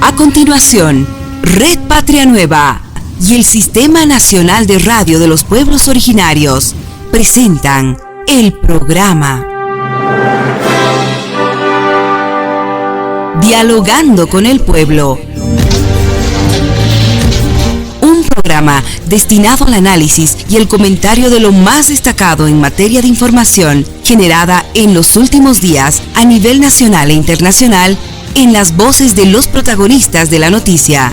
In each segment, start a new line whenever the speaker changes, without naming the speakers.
A continuación, Red Patria Nueva y el Sistema Nacional de Radio de los Pueblos Originarios presentan el programa Dialogando con el Pueblo. Un programa destinado al análisis y el comentario de lo más destacado en materia de información generada en los últimos días a nivel nacional e internacional en las voces de los protagonistas de la noticia.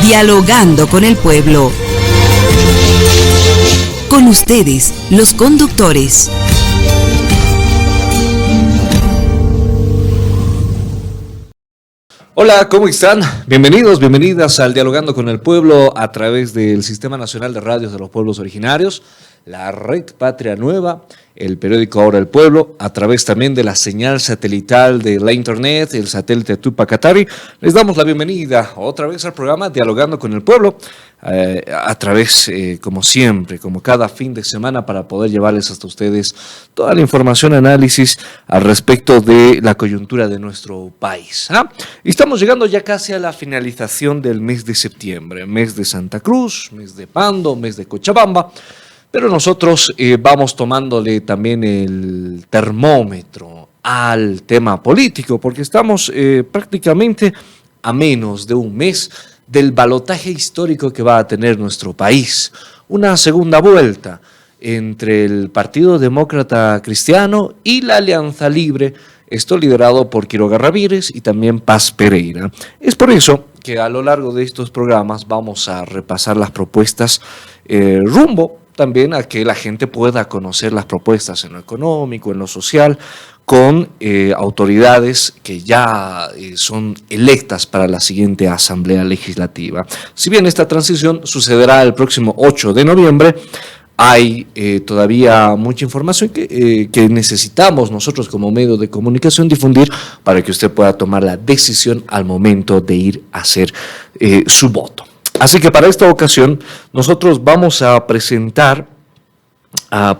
Dialogando con el Pueblo. Con ustedes, los conductores.
Hola, ¿cómo están? Bienvenidos, bienvenidas al Dialogando con el Pueblo a través del Sistema Nacional de Radios de los Pueblos Originarios, la Red Patria Nueva, el periódico Ahora el Pueblo, a través también de la señal satelital de la Internet, el satélite Tupac Katari. Les damos la bienvenida otra vez al programa Dialogando con el Pueblo, a través, como siempre, como cada fin de semana, para poder llevarles hasta ustedes toda la información, análisis al respecto de la coyuntura de nuestro país. Y estamos llegando ya casi a la finalización del mes de septiembre, mes de Santa Cruz, mes de Pando, mes de Cochabamba. Pero nosotros vamos tomándole también el termómetro al tema político, porque estamos prácticamente a menos de un mes del balotaje histórico que va a tener nuestro país. Una segunda vuelta entre el Partido Demócrata Cristiano y la Alianza Libre, esto liderado por Quiroga Ramírez y también Paz Pereira. Es por eso que a lo largo de estos programas vamos a repasar las propuestas rumbo también a que la gente pueda conocer las propuestas en lo económico, en lo social, con autoridades que ya son electas para la siguiente Asamblea Legislativa. Si bien esta transición sucederá el próximo 8 de noviembre, hay todavía mucha información que necesitamos nosotros como medio de comunicación difundir para que usted pueda tomar la decisión al momento de ir a hacer su voto. Así que para esta ocasión nosotros vamos a presentar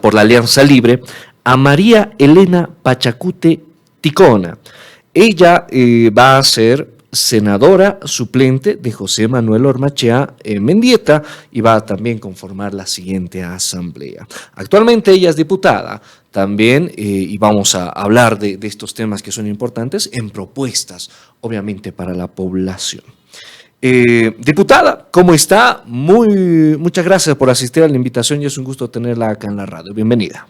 por la Alianza Libre a María Elena Pachacute Ticona. Ella va a ser senadora suplente de José Manuel Ormachea Mendieta y va a también conformar la siguiente asamblea. Actualmente ella es diputada también y vamos a hablar de estos temas que son importantes en propuestas, obviamente, para la población. Diputada, ¿cómo está? Muchas gracias por asistir a la invitación y es un gusto tenerla acá en la radio. Bienvenida.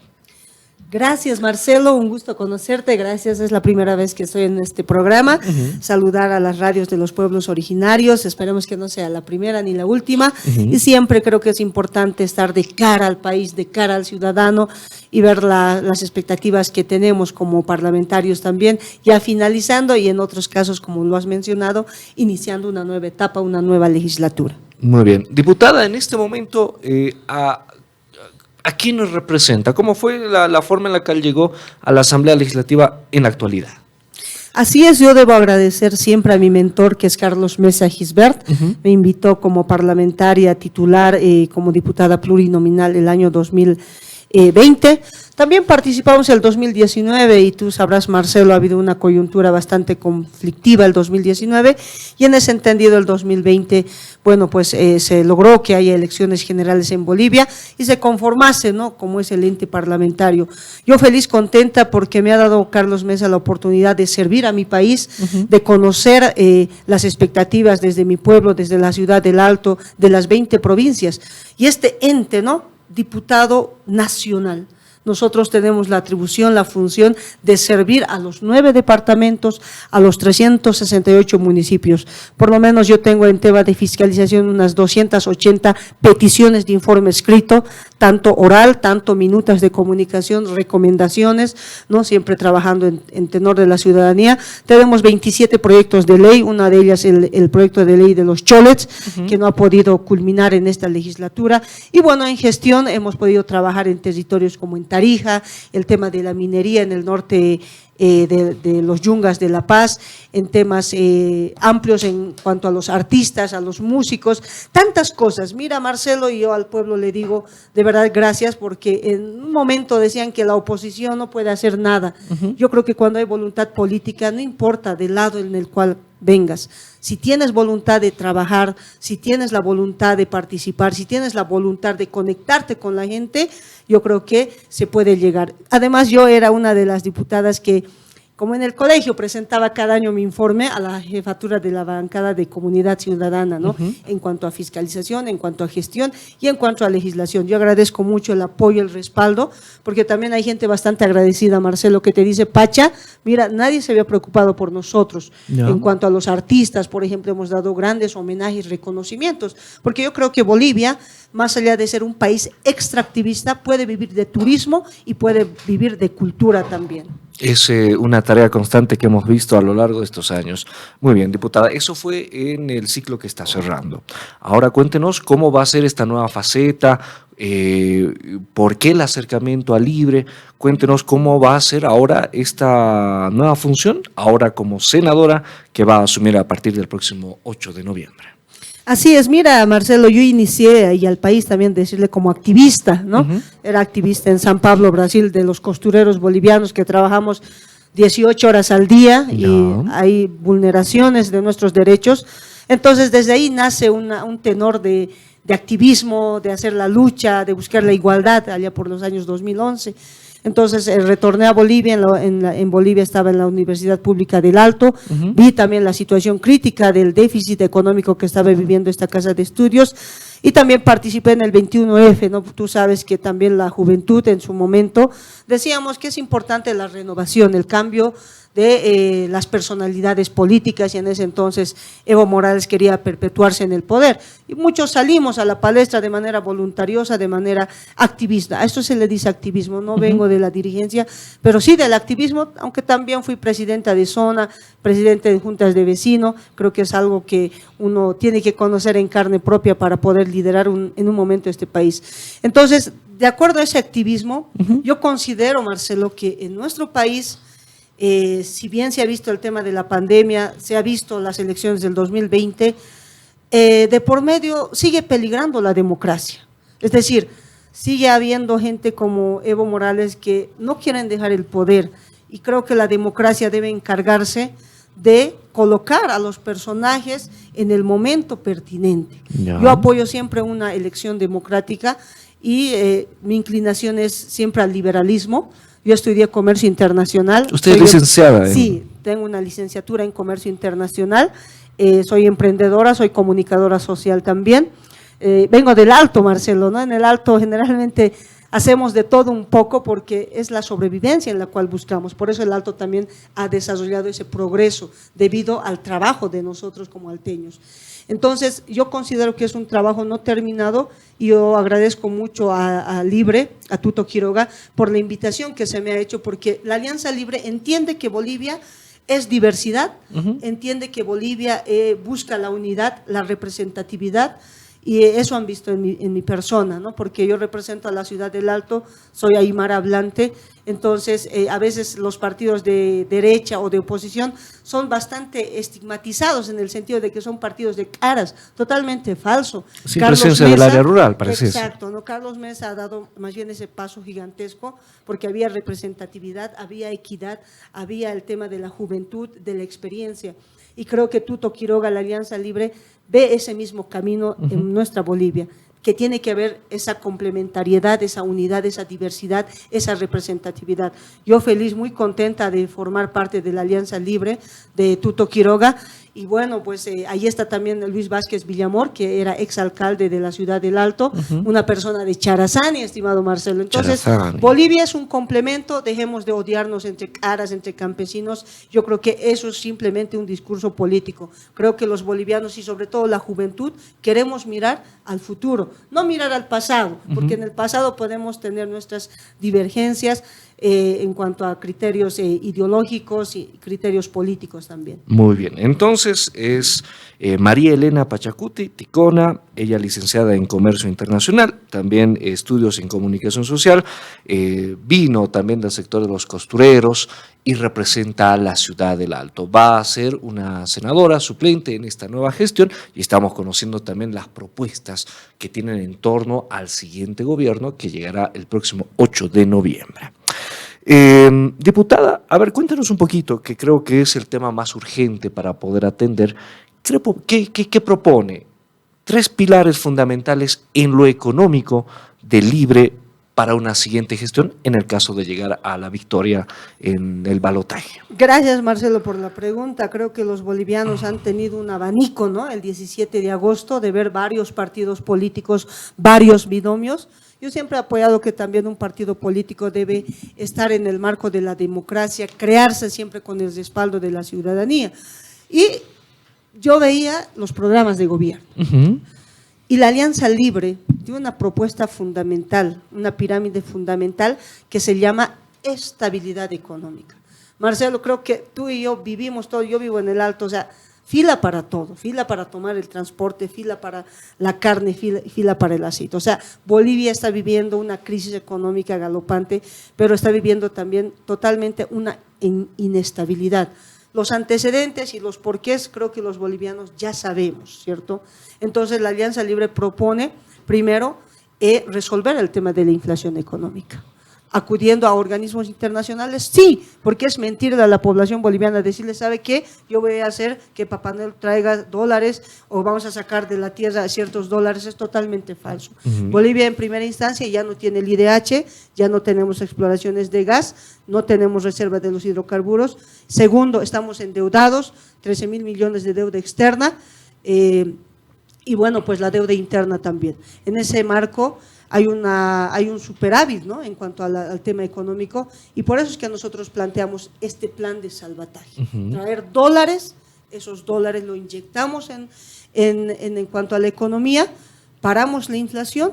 Gracias, Marcelo, un gusto conocerte, gracias, es la primera vez que estoy en este programa. Saludar a las radios de los pueblos originarios, esperemos que no sea la primera ni la última, y siempre creo que es importante estar de cara al país, de cara al ciudadano y ver las expectativas que tenemos como parlamentarios también, ya finalizando y en otros casos, como lo has mencionado, iniciando una nueva etapa, una nueva legislatura.
Muy bien. Diputada, en este momento, ¿a quién nos representa? ¿Cómo fue la forma en la que él llegó a la Asamblea Legislativa en la actualidad?
Así es, yo debo agradecer siempre a mi mentor, que es Carlos Mesa Gisbert. Me invitó como parlamentaria titular, como diputada plurinominal el año 2020. También participamos el 2019 y tú sabrás, Marcelo, ha habido una coyuntura bastante conflictiva el 2019 y en ese entendido el 2020, bueno, pues se logró que haya elecciones generales en Bolivia y se conformase, ¿no?, como es el ente parlamentario. Yo feliz, contenta porque me ha dado Carlos Mesa la oportunidad de servir a mi país, de conocer las expectativas desde mi pueblo, desde la ciudad del Alto, de las 20 provincias y este ente, ¿no?, diputado nacional. Nosotros tenemos la atribución, la función de servir a los 9 departamentos, a los 368 municipios. Por lo menos yo tengo en tema de fiscalización unas 280 peticiones de informe escrito, tanto oral, tanto minutas de comunicación, recomendaciones, ¿no?, siempre trabajando en tenor de la ciudadanía. Tenemos 27 proyectos de ley, una de ellas el proyecto de ley de los cholets, que no ha podido culminar en esta legislatura. Y bueno, en gestión hemos podido trabajar en territorios como en Tarija, el tema de la minería en el norte de los Yungas de La Paz, en temas amplios en cuanto a los artistas, a los músicos, tantas cosas. Mira, Marcelo, y yo al pueblo le digo de verdad gracias, porque en un momento decían que la oposición no puede hacer nada. Yo creo que cuando hay voluntad política, no importa del lado en el cual vengas, si tienes voluntad de trabajar, si tienes la voluntad de participar, si tienes la voluntad de conectarte con la gente, yo creo que se puede llegar. Además, yo era una de las diputadas que, como en el colegio, presentaba cada año mi informe a la jefatura de la bancada de Comunidad Ciudadana, ¿no? En cuanto a fiscalización, en cuanto a gestión y en cuanto a legislación. Yo agradezco mucho el apoyo, el respaldo, porque también hay gente bastante agradecida, Marcelo, que te dice, Pacha, mira, nadie se había preocupado por nosotros. En cuanto a los artistas, por ejemplo, hemos dado grandes homenajes, reconocimientos, porque yo creo que Bolivia, más allá de ser un país extractivista, puede vivir de turismo y puede vivir de cultura también.
Es una tarea constante que hemos visto a lo largo de estos años. Muy bien, diputada, eso fue en el ciclo que está cerrando. Ahora cuéntenos cómo va a ser esta nueva faceta, por qué el acercamiento a Libre, cuéntenos cómo va a ser ahora esta nueva función, ahora como senadora que va a asumir a partir del próximo 8 de noviembre.
Así es, mira, Marcelo, yo inicié, y al país también decirle, como activista, ¿no? Era activista en San Pablo, Brasil, de los costureros bolivianos que trabajamos 18 horas al día y hay vulneraciones de nuestros derechos. Entonces, desde ahí nace un tenor de activismo, de hacer la lucha, de buscar la igualdad, allá por los años 2011. Entonces retorné a Bolivia, en Bolivia estaba en la Universidad Pública del Alto, vi también la situación crítica del déficit económico que estaba viviendo esta casa de estudios y también participé en el 21F, ¿no? Tú sabes que también la juventud en su momento decíamos que es importante la renovación, el cambio de las personalidades políticas, y en ese entonces Evo Morales quería perpetuarse en el poder y muchos salimos a la palestra de manera voluntariosa, de manera activista. A esto se le dice activismo, no vengo de la dirigencia, pero sí del activismo, aunque también fui presidenta de zona, presidente de juntas de vecinos. Creo que es algo que uno tiene que conocer en carne propia para poder liderar en un momento este país. Entonces, de acuerdo a ese activismo, yo considero, Marcelo, que en nuestro país, si bien se ha visto el tema de la pandemia, se ha visto las elecciones del 2020, de por medio sigue peligrando la democracia. Es decir, sigue habiendo gente como Evo Morales que no quieren dejar el poder, y creo que la democracia debe encargarse de colocar a los personajes en el momento pertinente. Yo apoyo siempre una elección democrática y mi inclinación es siempre al liberalismo. Yo estudié comercio internacional.
¿Usted es licenciada?
Sí, tengo una licenciatura en comercio internacional, soy emprendedora, soy comunicadora social también. Vengo del Alto, Marcelo, ¿no? En el Alto generalmente hacemos de todo un poco porque es la sobrevivencia en la cual buscamos. Por eso el Alto también ha desarrollado ese progreso debido al trabajo de nosotros como alteños. Entonces, yo considero que es un trabajo no terminado y yo agradezco mucho a Libre, a Tuto Quiroga, por la invitación que se me ha hecho, porque la Alianza Libre entiende que Bolivia es diversidad, entiende que Bolivia busca la unidad, la representatividad, y eso han visto en mi persona, ¿no? Porque yo represento a la ciudad del Alto, soy aymara hablante, entonces a veces los partidos de derecha o de oposición son bastante estigmatizados en el sentido de que son partidos de caras, totalmente falso.
Sin presencia del área rural, parece.
Exacto, ¿no? Carlos Mesa ha dado más bien ese paso gigantesco porque había representatividad, había equidad, había el tema de la juventud, de la experiencia. Y creo que Tuto Quiroga, la Alianza Libre, ve ese mismo camino en nuestra Bolivia, que tiene que haber esa complementariedad, esa unidad, esa diversidad, esa representatividad. Yo feliz, muy contenta de formar parte de la Alianza Libre de Tuto Quiroga. Y bueno, pues ahí está también Luis Vázquez Villamor, que era exalcalde de la ciudad del Alto, una persona de Charazani, estimado Marcelo. Entonces, Charazani. Bolivia es un complemento, dejemos de odiarnos entre caras, entre campesinos. Yo creo que eso es simplemente un discurso político. Creo que los bolivianos y sobre todo la juventud queremos mirar al futuro, no mirar al pasado, porque en el pasado podemos tener nuestras divergencias. en cuanto a criterios ideológicos y criterios políticos también.
Muy bien, entonces es María Elena Pachacuti, ticona, ella licenciada en Comercio Internacional, también estudios en Comunicación Social, vino también del sector de los costureros y representa a la ciudad del Alto. Va a ser una senadora suplente en esta nueva gestión y estamos conociendo también las propuestas que tienen en torno al siguiente gobierno que llegará el próximo 8 de noviembre. Diputada, a ver, cuéntanos un poquito, que creo que es el tema más urgente para poder atender. ¿Qué propone? 3 pilares fundamentales en lo económico de Libre para una siguiente gestión en el caso de llegar a la victoria en el balotaje.
Gracias, Marcelo, por la pregunta. Creo que los bolivianos han tenido un abanico, ¿no? El 17 de agosto de ver varios partidos políticos, varios binomios. Yo siempre he apoyado que también un partido político debe estar en el marco de la democracia, crearse siempre con el respaldo de la ciudadanía. Y yo veía los programas de gobierno. Y la Alianza Libre tiene una propuesta fundamental, una pirámide fundamental que se llama estabilidad económica. Marcelo, creo que tú y yo vivimos todo, yo vivo en el Alto, o sea, fila para todo, fila para tomar el transporte, fila para la carne, fila para el aceite. O sea, Bolivia está viviendo una crisis económica galopante, pero está viviendo también totalmente una inestabilidad. Los antecedentes y los porqués creo que los bolivianos ya sabemos, ¿cierto? Entonces la Alianza Libre propone primero resolver el tema de la inflación económica. Acudiendo a organismos internacionales, sí, porque es mentir a la población boliviana decirle, ¿sabe qué? Yo voy a hacer que Papá Noel traiga dólares o vamos a sacar de la tierra ciertos dólares, es totalmente falso. Bolivia en primera instancia ya no tiene el IDH, ya no tenemos exploraciones de gas, no tenemos reserva de los hidrocarburos. Segundo, estamos endeudados, 13.000 millones de deuda externa y bueno, pues la deuda interna también. En ese marco hay un superávit, ¿no? En cuanto al tema económico y por eso es que nosotros planteamos este plan de salvataje, traer dólares, esos dólares lo inyectamos en cuanto a la economía, paramos la inflación,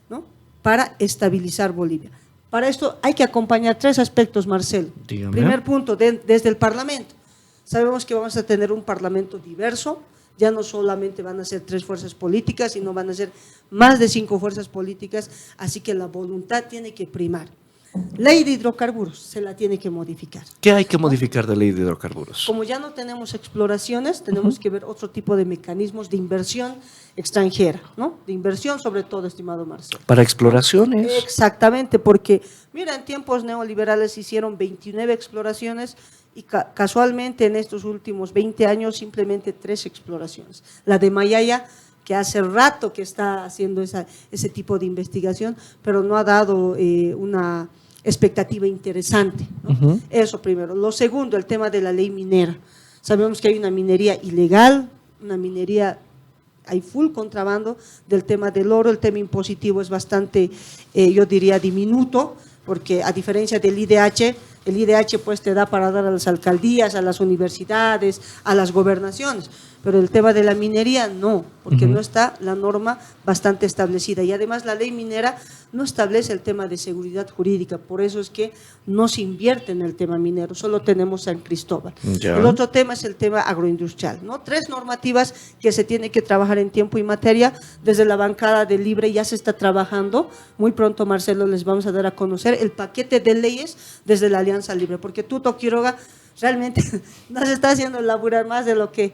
¿no? Para estabilizar Bolivia. Para esto hay que acompañar 3 aspectos, Marcelo.
Dígame.
Primer punto, desde el Parlamento. Sabemos que vamos a tener un Parlamento diverso. Ya no solamente van a ser 3 fuerzas políticas, sino van a ser más de 5 fuerzas políticas, así que la voluntad tiene que primar. Ley de hidrocarburos, se la tiene que modificar.
¿Qué hay que modificar de ley de hidrocarburos?
Como ya no tenemos exploraciones, tenemos que ver otro tipo de mecanismos de inversión extranjera, ¿no? De inversión sobre todo, estimado Marcelo.
¿Para exploraciones?
Exactamente, porque mira, en tiempos neoliberales hicieron 29 exploraciones y casualmente en estos últimos 20 años simplemente 3 exploraciones. La de Mayaya, que hace rato que está haciendo ese tipo de investigación, pero no ha dado una expectativa interesante, ¿no? Eso primero. Lo segundo, el tema de la ley minera. Sabemos que hay una minería ilegal, una minería, hay full contrabando del tema del oro, el tema impositivo es bastante, yo diría, diminuto, porque a diferencia del IDH, el IDH pues te da para dar a las alcaldías, a las universidades, a las gobernaciones, pero el tema de la minería no, porque no está la norma bastante establecida y además la ley minera no establece el tema de seguridad jurídica, por eso es que no se invierte en el tema minero, solo tenemos San Cristóbal. Ya. El otro tema es el tema agroindustrial, ¿no? 3 normativas que se tiene que trabajar en tiempo y materia, desde la bancada de Libre ya se está trabajando, muy pronto Marcelo les vamos a dar a conocer el paquete de leyes desde la Alianza Libre, porque Tuto Quiroga realmente nos está haciendo laburar más de lo que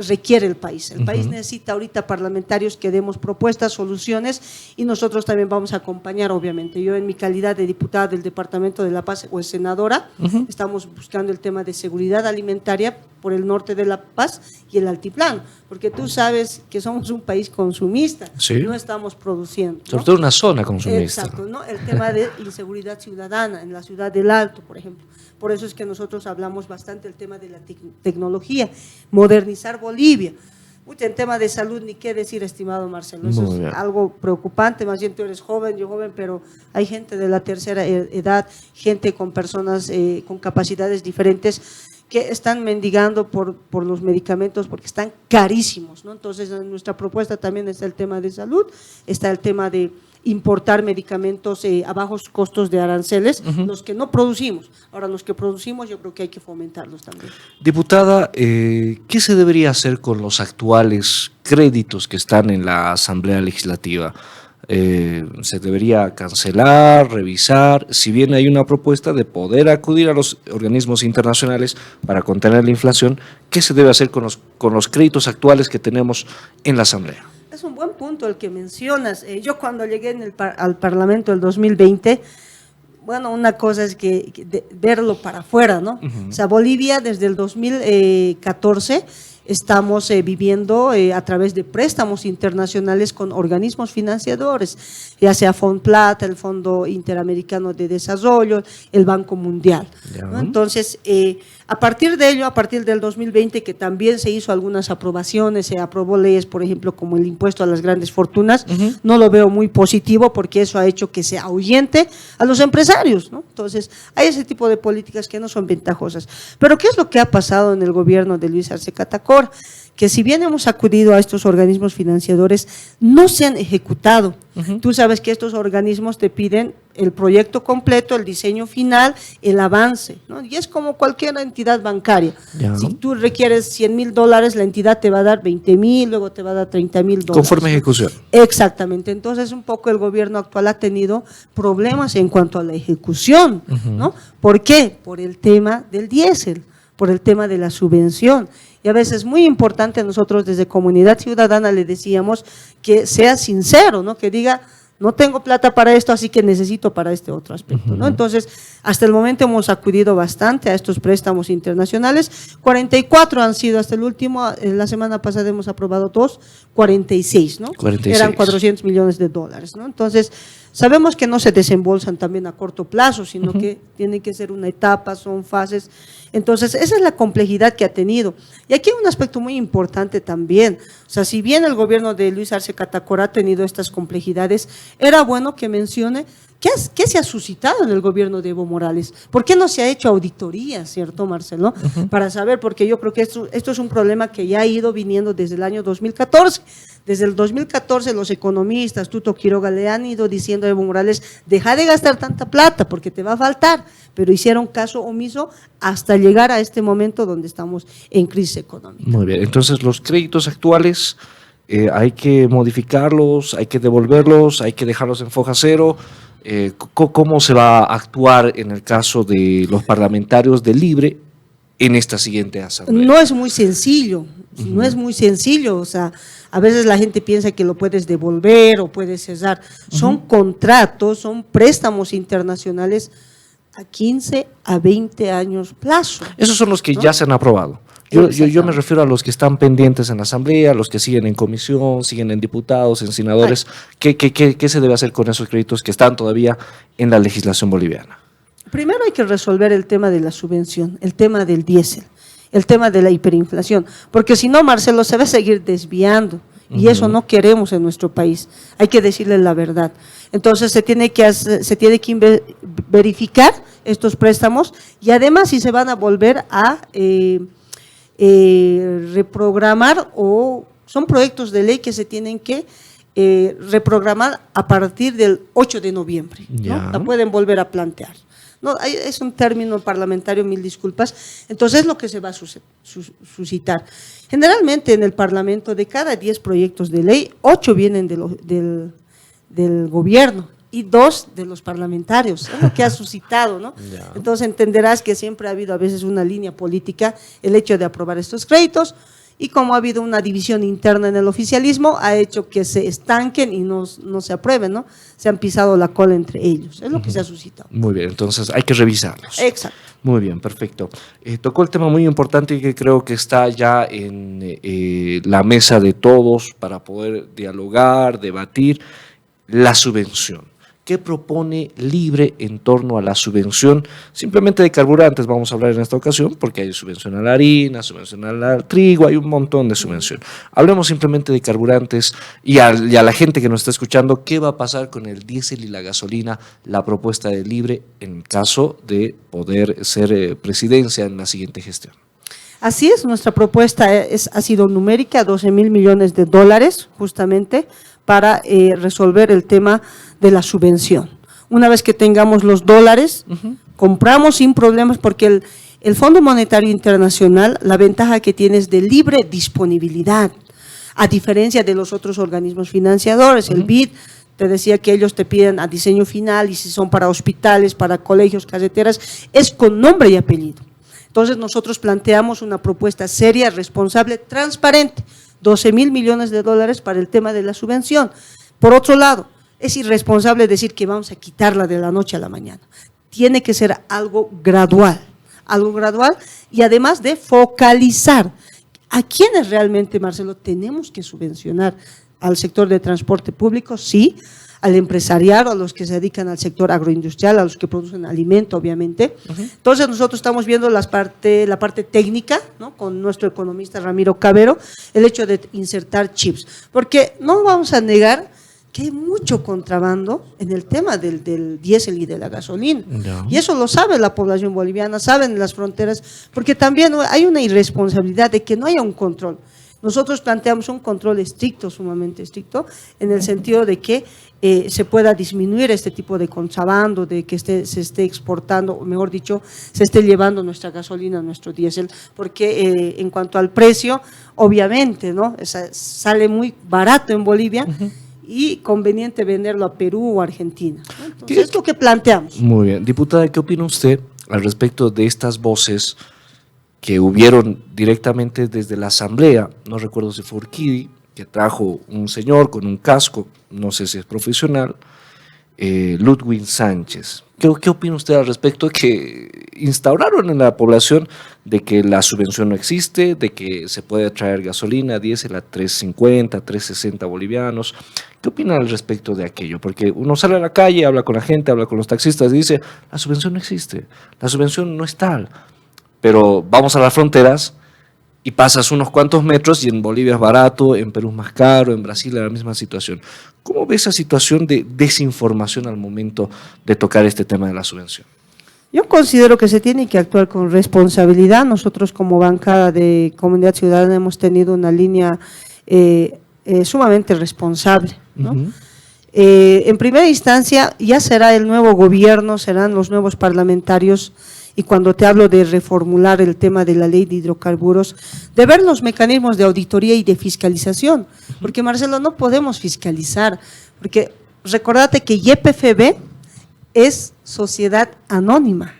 requiere el país. El país necesita ahorita parlamentarios que demos propuestas, soluciones y nosotros también vamos a acompañar, obviamente. Yo en mi calidad de diputada del Departamento de La Paz o senadora, estamos buscando el tema de seguridad alimentaria por el norte de La Paz y el altiplano, porque tú sabes que somos un país consumista, ¿sí? No estamos produciendo, ¿no?
Sobre todo una zona consumista.
Exacto, ¿no? El tema de inseguridad ciudadana en la ciudad del Alto, por ejemplo. Por eso es que nosotros hablamos bastante del tema de la tecnología, modernizar Bolivia. En tema de salud, ni qué decir, estimado Marcelo, eso es algo preocupante, más bien tú eres joven, yo joven, pero hay gente de la tercera edad, gente con personas con capacidades diferentes que están mendigando por los medicamentos porque están carísimos, ¿no? Entonces, en nuestra propuesta también está el tema de salud, está el tema de importar medicamentos a bajos costos de aranceles, los que no producimos. Ahora, los que producimos yo creo que hay que fomentarlos también.
Diputada, ¿qué se debería hacer con los actuales créditos que están en la Asamblea Legislativa? ¿Se debería cancelar, revisar? Si bien hay una propuesta de poder acudir a los organismos internacionales para contener la inflación, ¿qué se debe hacer con los créditos actuales que tenemos en la Asamblea?
Es un buen punto el que mencionas. Yo cuando llegué al Parlamento del 2020, bueno, una cosa es que verlo para afuera, ¿no? O sea, Bolivia desde el 2014 estamos viviendo a través de préstamos internacionales con organismos financiadores, ya sea FONPLATA, el Fondo Interamericano de Desarrollo, el Banco Mundial, ¿no? Entonces, a partir de ello, a partir del 2020, que también se hizo algunas aprobaciones, se aprobó leyes, por ejemplo, como el impuesto a las grandes fortunas, no lo veo muy positivo porque eso ha hecho que se ahuyente a los empresarios, ¿no? Entonces, hay ese tipo de políticas que no son ventajosas. Pero, ¿qué es lo que ha pasado en el gobierno de Luis Arce Catacora? Que si bien hemos acudido a estos organismos financiadores, no se han ejecutado. Tú sabes que estos organismos te piden el proyecto completo, el diseño final, el avance, ¿no? Y es como cualquier entidad bancaria. Si tú requieres $100,000, la entidad te va a dar 20,000, luego te va a dar $30,000.
Conforme ejecución.
Exactamente. Entonces, un poco el gobierno actual ha tenido problemas en cuanto a la ejecución, ¿no? ¿Por qué? Por el tema del diésel, por el tema de la subvención. Y a veces es muy importante, nosotros desde Comunidad Ciudadana le decíamos que sea sincero, ¿no? Que diga, no tengo plata para esto, así que necesito para este otro aspecto, ¿no? Entonces, hasta el momento hemos acudido bastante a estos préstamos internacionales, 44 han sido hasta el último, la semana pasada hemos aprobado 46, ¿no?
46.
Eran $400 millones, ¿no? Entonces, sabemos que no se desembolsan también a corto plazo, sino que tiene que ser una etapa, son fases. Entonces, esa es la complejidad que ha tenido. Y aquí hay un aspecto muy importante también. O sea, si bien el gobierno de Luis Arce Catacora ha tenido estas complejidades, era bueno que mencione qué se ha suscitado en el gobierno de Evo Morales. ¿Por qué no se ha hecho auditoría, cierto, Marcelo? Para saber, porque yo creo que esto es un problema que ya ha ido viniendo desde el año 2014. Desde el 2014 los economistas, Tuto Quiroga, le han ido diciendo a Evo Morales, deja de gastar tanta plata porque te va a faltar, pero hicieron caso omiso hasta llegar a este momento donde estamos en crisis económica.
Muy bien, entonces los créditos actuales hay que modificarlos, hay que devolverlos, hay que dejarlos en foja cero. ¿Cómo se va a actuar en el caso de los parlamentarios de Libre en esta siguiente asamblea?
No es muy sencillo, no es muy sencillo, o sea, a veces la gente piensa que lo puedes devolver o puedes cesar. Son contratos, son préstamos internacionales a 15 a 20 años plazo.
Esos son los que ya se han aprobado. Yo me refiero a los que están pendientes en la asamblea, los que siguen en comisión, siguen en diputados, en senadores. ¿Qué se debe hacer con esos créditos que están todavía en la legislación boliviana?
Primero hay que resolver el tema de la subvención, el tema del diésel, el tema de la hiperinflación, porque si no, Marcelo, se va a seguir desviando y eso no queremos en nuestro país. Hay que decirle la verdad. Entonces se tiene que verificar estos préstamos y además si se van a volver a reprogramar o son proyectos de ley que se tienen que reprogramar a partir del 8 de noviembre, ¿no? La pueden volver a plantear. No, es un término parlamentario, mil disculpas. Entonces es lo que se va a suscitar. Generalmente en el Parlamento de cada 10 proyectos de ley, 8 vienen del gobierno y 2 de los parlamentarios. Es lo que ha suscitado, ¿no? Entonces entenderás que siempre ha habido a veces una línea política, el hecho de aprobar estos créditos, y como ha habido una división interna en el oficialismo, ha hecho que se estanquen y no se aprueben, ¿no? Se han pisado la cola entre ellos, es lo que se ha suscitado.
Muy bien, entonces hay que revisarlos.
Exacto.
Muy bien, perfecto. Tocó el tema muy importante y que creo que está ya en la mesa de todos para poder dialogar, debatir, la subvención. ¿Qué propone Libre en torno a la subvención? Simplemente de carburantes vamos a hablar en esta ocasión, porque hay subvención a la harina, subvención al trigo, hay un montón de subvención. Hablemos simplemente de carburantes y a la gente que nos está escuchando, ¿qué va a pasar con el diésel y la gasolina? La propuesta de Libre en caso de poder ser presidencia en la siguiente gestión.
Así es, nuestra propuesta ha sido numérica, $12,000 millones, justamente, para resolver el tema de la subvención. Una vez que tengamos los dólares, compramos sin problemas, porque el Fondo Monetario Internacional, la ventaja que tiene es de libre disponibilidad, a diferencia de los otros organismos financiadores. El BID, te decía que ellos te piden a diseño final, y si son para hospitales, para colegios, carreteras, es con nombre y apellido. Entonces nosotros planteamos una propuesta seria, responsable, transparente, 12.000 millones de dólares para el tema de la subvención. Por otro lado, es irresponsable decir que vamos a quitarla de la noche a la mañana. Tiene que ser algo gradual y además de focalizar a quienes realmente, Marcelo, tenemos que subvencionar. Al sector de transporte público, sí, al empresariado, a los que se dedican al sector agroindustrial, a los que producen alimento, obviamente. Entonces nosotros estamos viendo la parte técnica, ¿no?, con nuestro economista Ramiro Cavero, el hecho de insertar chips, porque no vamos a negar que hay mucho contrabando en el tema del diésel y de la gasolina. No. Y eso lo sabe la población boliviana, saben las fronteras, porque también hay una irresponsabilidad de que no haya un control. Nosotros planteamos un control estricto, sumamente estricto, en el sentido de que se pueda disminuir este tipo de contrabando, de que se esté exportando, o mejor dicho, se esté llevando nuestra gasolina, nuestro diésel, porque en cuanto al precio, obviamente, ¿no?, sale muy barato en Bolivia, y conveniente venderlo a Perú o Argentina. Entonces, es lo que planteamos.
Muy bien. Diputada, ¿qué opina usted al respecto de estas voces que hubieron directamente desde la asamblea? No recuerdo si fue Urquidi, que trajo un señor con un casco, no sé si es profesional, Ludwig Sánchez. ¿Qué opina usted al respecto? Que instauraron en la población de que la subvención no existe, de que se puede traer gasolina, diésel a 3.50, 3.60 bolivianos. ¿Qué opina al respecto de aquello? Porque uno sale a la calle, habla con la gente, habla con los taxistas y dice, la subvención no existe, la subvención no es tal. Pero vamos a las fronteras y pasas unos cuantos metros y en Bolivia es barato, en Perú es más caro, en Brasil es la misma situación. ¿Cómo ves esa situación de desinformación al momento de tocar este tema de la subvención?
Yo considero que se tiene que actuar con responsabilidad. Nosotros como bancada de Comunidad Ciudadana hemos tenido una línea sumamente responsable, ¿no? En primera instancia ya será el nuevo gobierno, serán los nuevos parlamentarios. Y cuando te hablo de reformular el tema de la ley de hidrocarburos, de ver los mecanismos de auditoría y de fiscalización, porque Marcelo, no podemos fiscalizar, porque recordate que YPFB es sociedad anónima,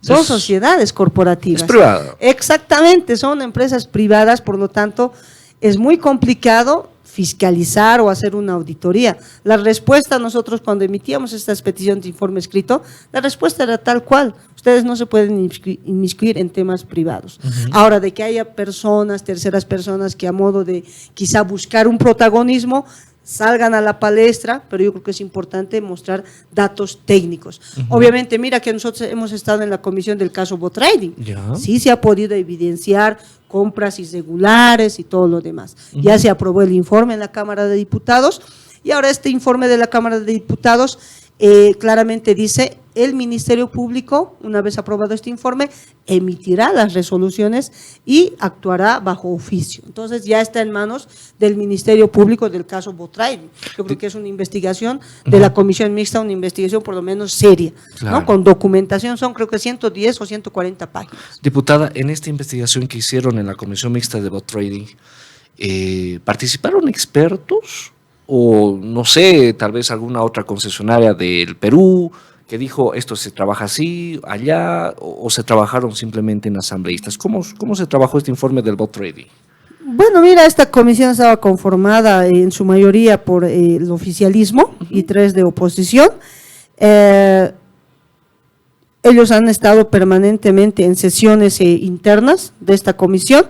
son sociedades corporativas.
Es privada.
Exactamente, son empresas privadas, por lo tanto es muy complicado fiscalizar o hacer una auditoría. La respuesta, nosotros cuando emitíamos estas peticiones de informe escrito, la respuesta era tal cual: ustedes no se pueden inmiscuir en temas privados. Ahora, de que haya personas, terceras personas, que a modo de quizá buscar un protagonismo, salgan a la palestra, pero yo creo que es importante mostrar datos técnicos. Obviamente, mira que nosotros hemos estado en la comisión del caso Botrading. Sí se ha podido evidenciar compras irregulares y todo lo demás. Ya se aprobó el informe en la Cámara de Diputados, y ahora este informe de la Cámara de Diputados claramente dice: el Ministerio Público, una vez aprobado este informe, emitirá las resoluciones y actuará bajo oficio. Entonces ya está en manos del Ministerio Público del caso Botrading. Yo creo que es una investigación de la Comisión Mixta, una investigación por lo menos seria, claro, ¿no?, con documentación. Son creo que 110 o 140 páginas.
Diputada, en esta investigación que hicieron en la Comisión Mixta de Botrading, ¿participaron expertos? O no sé, tal vez alguna otra concesionaria del Perú que dijo esto se trabaja así, allá, o se trabajaron simplemente en asambleístas. ¿Cómo se trabajó este informe del Botrading?
Bueno, mira, esta comisión estaba conformada en su mayoría por el oficialismo y 3 de oposición. Ellos han estado permanentemente en sesiones internas de esta comisión.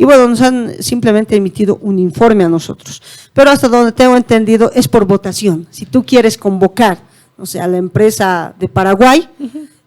Y bueno, nos han simplemente emitido un informe a nosotros, pero hasta donde tengo entendido es por votación. Si tú quieres convocar, o sea, a la empresa de Paraguay,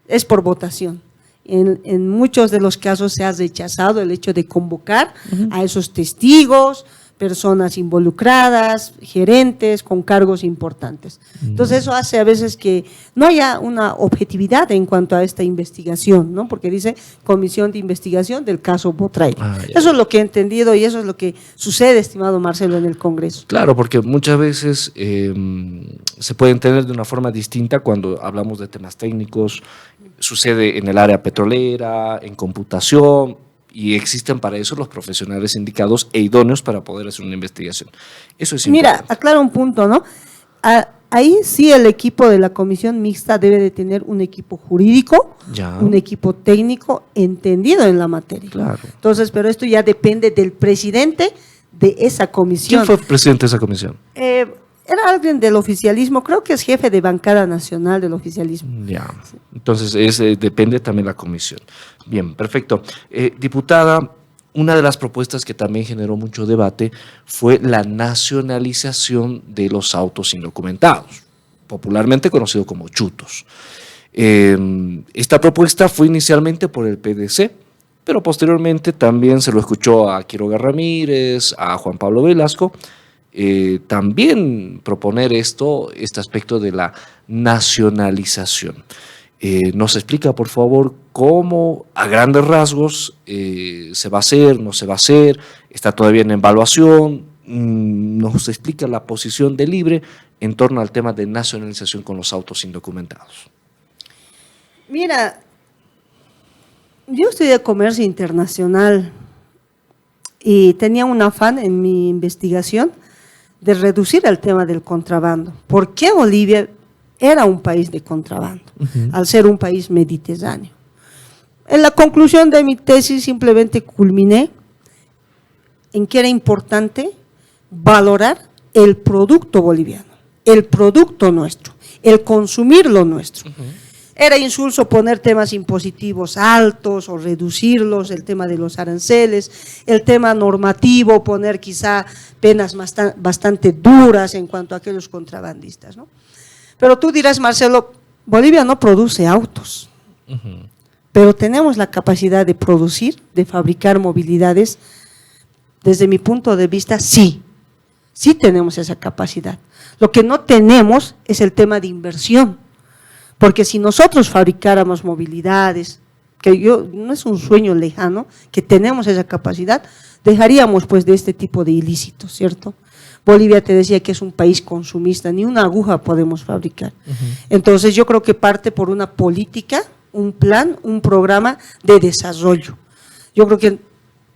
es por votación. En muchos de los casos se ha rechazado el hecho de convocar a esos testigos, personas involucradas, gerentes con cargos importantes. Entonces eso hace a veces que no haya una objetividad en cuanto a esta investigación, ¿no? Porque dice Comisión de Investigación del caso Botrail. Eso es lo que he entendido y eso es lo que sucede, estimado Marcelo, en el Congreso.
Claro, porque muchas veces se puede entender de una forma distinta cuando hablamos de temas técnicos, sucede en el área petrolera, en computación, y existen para eso los profesionales indicados e idóneos para poder hacer una investigación. Eso es importante.
Mira, aclaro un punto, ¿no? Ahí sí el equipo de la comisión mixta debe de tener un equipo jurídico, un equipo técnico entendido en la materia.
Claro.
Entonces, pero esto ya depende del presidente de esa comisión.
¿Quién fue presidente de esa comisión?
Era alguien del oficialismo, creo que es jefe de bancada nacional del oficialismo.
Ya, entonces depende también la comisión. Bien, perfecto. Diputada, una de las propuestas que también generó mucho debate fue la nacionalización de los autos indocumentados, popularmente conocido como chutos. Esta propuesta fue inicialmente por el PDC, pero posteriormente también se lo escuchó a Quiroga Ramírez, a Juan Pablo Velasco, también proponer este aspecto de la nacionalización. ¿Nos explica, por favor, cómo, a grandes rasgos, se va a hacer, no se va a hacer? ¿Está todavía en evaluación? ¿Nos explica la posición de Libre en torno al tema de nacionalización con los autos indocumentados?
Mira, yo estudié comercio internacional y tenía un afán en mi investigación de reducir el tema del contrabando. ¿Por qué Bolivia era un país de contrabando, al ser un país mediterráneo? En la conclusión de mi tesis simplemente culminé en que era importante valorar el producto boliviano, el producto nuestro, el consumir lo nuestro. Era insulso poner temas impositivos altos o reducirlos, el tema de los aranceles, el tema normativo, poner quizá penas bastante duras en cuanto a aquellos contrabandistas, ¿no? Pero tú dirás, Marcelo, Bolivia no produce autos, pero tenemos la capacidad de producir, de fabricar movilidades. Desde mi punto de vista, sí tenemos esa capacidad. Lo que no tenemos es el tema de inversión. Porque si nosotros fabricáramos movilidades, que no es un sueño lejano, que tenemos esa capacidad, dejaríamos pues de este tipo de ilícitos, ¿cierto? Bolivia, te decía que es un país consumista, ni una aguja podemos fabricar. Entonces yo creo que parte por una política, un plan, un programa de desarrollo. Yo creo que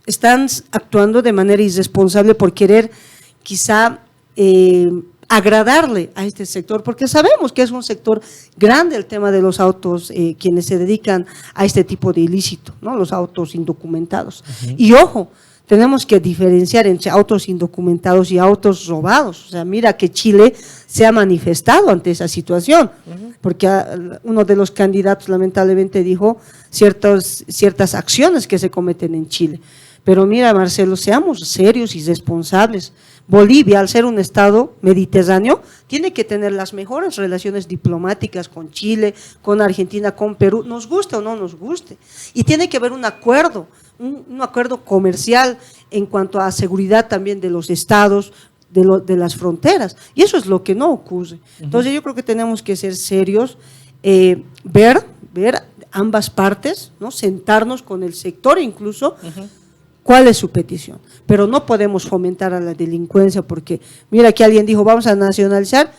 están actuando de manera irresponsable por querer quizá agradarle a este sector, porque sabemos que es un sector grande el tema de los autos, quienes se dedican a este tipo de ilícito, ¿no? Los autos indocumentados. Y ojo, tenemos que diferenciar entre autos indocumentados y autos robados. O sea, mira que Chile se ha manifestado ante esa situación, porque uno de los candidatos lamentablemente dijo ciertas acciones que se cometen en Chile. Pero mira, Marcelo, seamos serios y responsables. Bolivia, al ser un estado mediterráneo, tiene que tener las mejores relaciones diplomáticas con Chile, con Argentina, con Perú, nos guste o no nos guste. Y tiene que haber un acuerdo comercial en cuanto a seguridad también de los estados, de las fronteras. Y eso es lo que no ocurre. Entonces yo creo que tenemos que ser serios, ver ambas partes, ¿no? Sentarnos con el sector incluso, ¿cuál es su petición? Pero no podemos fomentar a la delincuencia porque, mira que alguien dijo, vamos a nacionalizar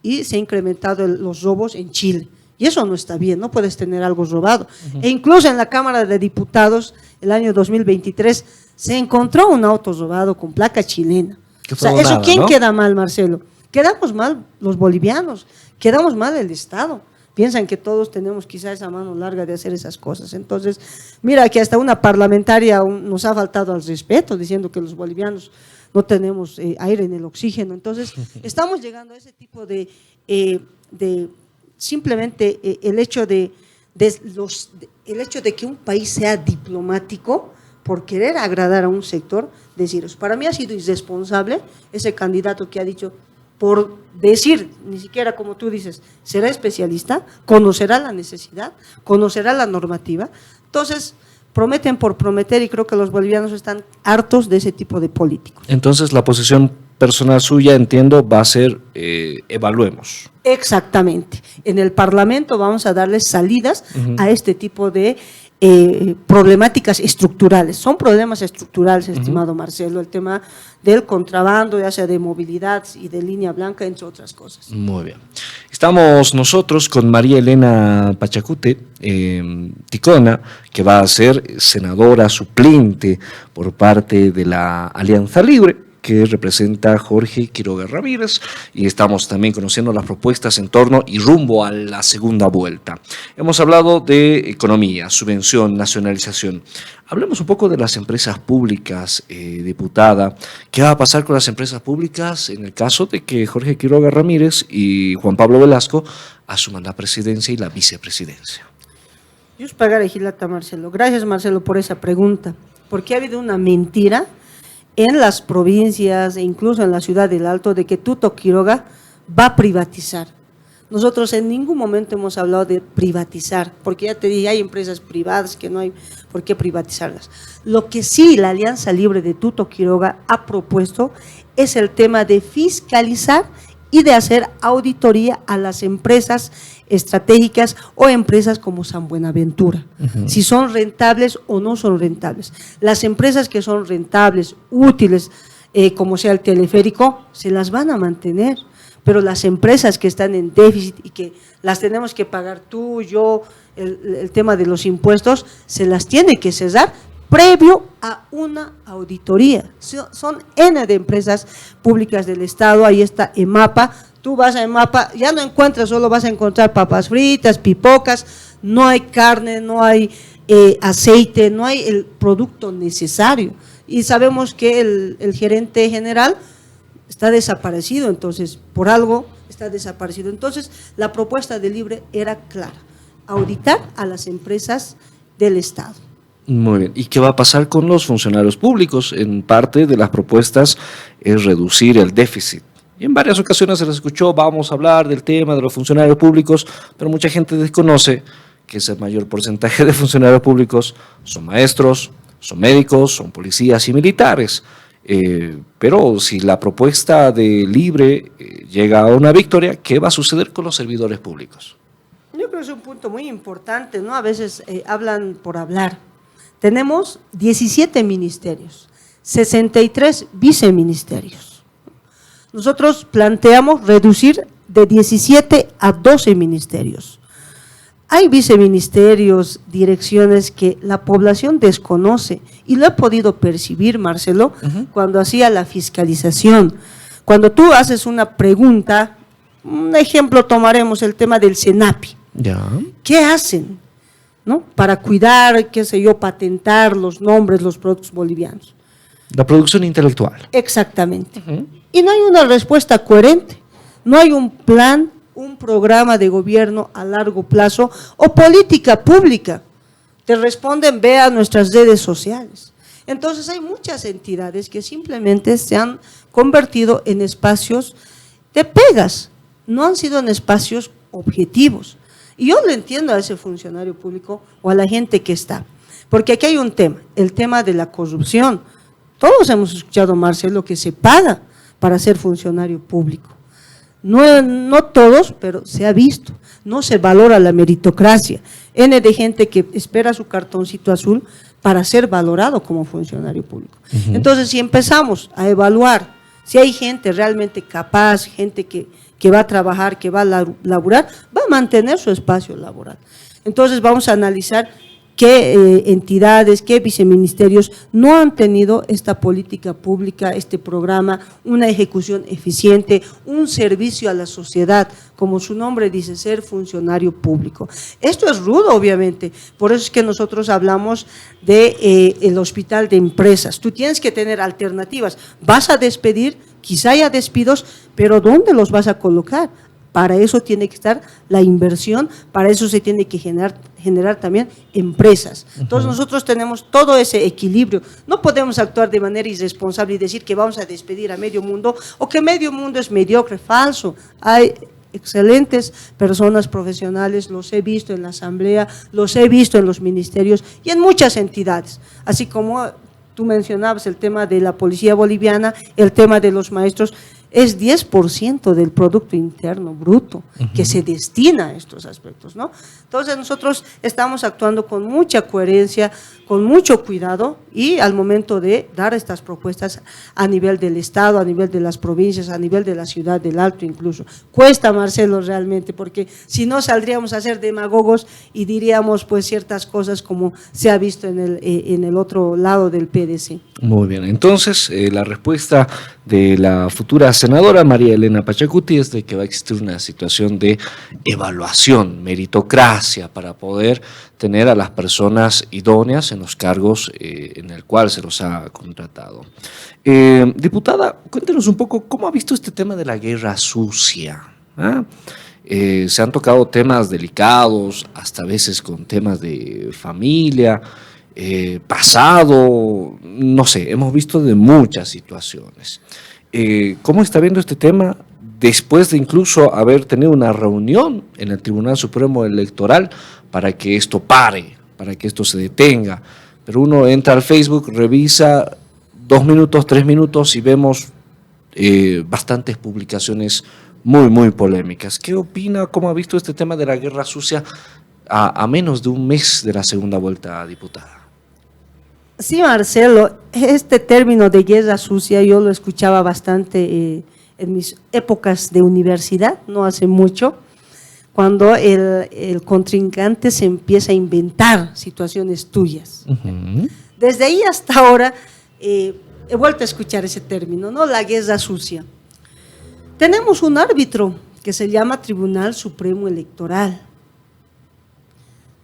y se han incrementado los robos en Chile. Y eso no está bien, no puedes tener algo robado. E incluso en la Cámara de Diputados, el año 2023, se encontró un auto robado con placa chilena. O sea, eso, ¿quién queda mal, Marcelo? Quedamos mal los bolivianos, quedamos mal el Estado. Piensan que todos tenemos quizá esa mano larga de hacer esas cosas. Entonces, mira que hasta una parlamentaria nos ha faltado al respeto, diciendo que los bolivianos no tenemos aire en el oxígeno. Entonces, estamos llegando a ese tipo de simplemente el hecho de que un país sea diplomático por querer agradar a un sector, deciros, para mí ha sido irresponsable ese candidato que ha dicho, por decir, ni siquiera como tú dices, será especialista, conocerá la necesidad, conocerá la normativa. Entonces, prometen por prometer y creo que los bolivianos están hartos de ese tipo de políticos.
Entonces, la posición personal suya, entiendo, va a ser evaluemos.
Exactamente. En el Parlamento vamos a darles salidas a este tipo de problemáticas estructurales. Son problemas estructurales, estimado Marcelo, el tema del contrabando, ya sea de movilidad y de línea blanca, entre otras cosas.
Muy bien. Estamos nosotros con María Elena Pachacute, Ticona, que va a ser senadora suplente por parte de la Alianza Libre, que representa a Jorge Quiroga Ramírez, y estamos también conociendo las propuestas en torno y rumbo a la segunda vuelta. Hemos hablado de economía, subvención, nacionalización. Hablemos un poco de las empresas públicas, diputada. ¿Qué va a pasar con las empresas públicas en el caso de que Jorge Quiroga Ramírez y Juan Pablo Velasco asuman la presidencia y la vicepresidencia?
Dios pagará Gilata, Marcelo. Gracias, Marcelo, por esa pregunta, porque ha habido una mentira en las provincias e incluso en la ciudad del Alto de que Tuto Quiroga va a privatizar. Nosotros en ningún momento hemos hablado de privatizar, porque ya te dije, hay empresas privadas que no hay por qué privatizarlas. Lo que sí la Alianza Libre de Tuto Quiroga ha propuesto es el tema de fiscalizar y de hacer auditoría a las empresas estratégicas o empresas como San Buenaventura, si son rentables o no son rentables. Las empresas que son rentables, útiles, como sea el teleférico, se las van a mantener, pero las empresas que están en déficit y que las tenemos que pagar tú, yo, el tema de los impuestos, se las tiene que cesar previo a una auditoría. Son N de empresas públicas del Estado, ahí está EMAPA. Tú vas a EMAPA, ya no encuentras, solo vas a encontrar papas fritas, pipocas, no hay carne, no hay aceite, no hay el producto necesario. Y sabemos que el gerente general está desaparecido, entonces, por algo está desaparecido. Entonces, la propuesta de Libre era clara, auditar a las empresas del Estado.
Muy bien. ¿Y qué va a pasar con los funcionarios públicos? En parte de las propuestas es reducir el déficit. Y en varias ocasiones se les escuchó, vamos a hablar del tema de los funcionarios públicos, pero mucha gente desconoce que ese mayor porcentaje de funcionarios públicos son maestros, son médicos, son policías y militares. Pero si la propuesta de Libre llega a una victoria, ¿qué va a suceder con los servidores públicos?
Yo creo que es un punto muy importante, ¿no? A veces hablan por hablar. Tenemos 17 ministerios, 63 viceministerios. Nosotros planteamos reducir de 17 a 12 ministerios. Hay viceministerios, direcciones que la población desconoce y lo he podido percibir, Marcelo, cuando hacía la fiscalización. Cuando tú haces una pregunta, un ejemplo tomaremos el tema del SENAPI.
Ya.
¿Qué hacen? ¿No? Para cuidar, qué sé yo, patentar los nombres, los productos bolivianos.
La producción intelectual.
Exactamente. Y no hay una respuesta coherente, no hay un plan, un programa de gobierno a largo plazo o política pública. Te responden, ve a nuestras redes sociales. Entonces hay muchas entidades que simplemente se han convertido en espacios de pegas, no han sido en espacios objetivos. Y yo le entiendo a ese funcionario público o a la gente que está, porque aquí hay un tema, el tema de la corrupción. Todos hemos escuchado, Marcelo, que se paga para ser funcionario público. No todos, pero se ha visto. No se valora la meritocracia. N de gente que espera su cartoncito azul para ser valorado como funcionario público. Entonces, si empezamos a evaluar si hay gente realmente capaz, gente que va a trabajar, que va a laburar, va a mantener su espacio laboral. Entonces, vamos a analizar qué entidades, qué viceministerios no han tenido esta política pública, este programa, una ejecución eficiente, un servicio a la sociedad, como su nombre dice, ser funcionario público. Esto es rudo, obviamente, por eso es que nosotros hablamos de el hospital de empresas. Tú tienes que tener alternativas, vas a despedir, quizá haya despidos, pero ¿dónde los vas a colocar? Para eso tiene que estar la inversión, para eso se tiene que generar también empresas. Entonces nosotros tenemos todo ese equilibrio. No podemos actuar de manera irresponsable y decir que vamos a despedir a medio mundo o que medio mundo es mediocre, falso. Hay excelentes personas profesionales, los he visto en la Asamblea, los he visto en los ministerios y en muchas entidades, así como tú mencionabas el tema de la Policía Boliviana, el tema de los maestros, es 10% del Producto Interno Bruto que se destina a estos aspectos, ¿no? Entonces nosotros estamos actuando con mucha coherencia, con mucho cuidado y al momento de dar estas propuestas a nivel del Estado, a nivel de las provincias, a nivel de la ciudad del Alto incluso. Cuesta, Marcelo, realmente, porque si no saldríamos a ser demagogos y diríamos pues ciertas cosas como se ha visto en el otro lado del PDC.
Muy bien, entonces la respuesta de la futura senadora María Elena Pachacuti es de que va a existir una situación de evaluación, meritocracia, para poder tener a las personas idóneas en los cargos en el cual se los ha contratado. Diputada, cuéntenos un poco cómo ha visto este tema de la guerra sucia. Se han tocado temas delicados, hasta a veces con temas de familia, pasado, no sé, hemos visto de muchas situaciones. ¿Cómo está viendo este tema después de incluso haber tenido una reunión en el Tribunal Supremo Electoral para que esto pare, para que esto se detenga? Pero uno entra al Facebook, revisa 2 minutos, 3 minutos y vemos bastantes publicaciones muy polémicas. ¿Qué opina? ¿Cómo ha visto este tema de la guerra sucia a menos de un mes de la segunda vuelta, diputada?
Sí, Marcelo, este término de guerra sucia yo lo escuchaba bastante en mis épocas de universidad, no hace mucho, cuando el contrincante se empieza a inventar situaciones tuyas. Desde ahí hasta ahora he vuelto a escuchar ese término, ¿no? La guerra sucia. Tenemos un árbitro que se llama Tribunal Supremo Electoral.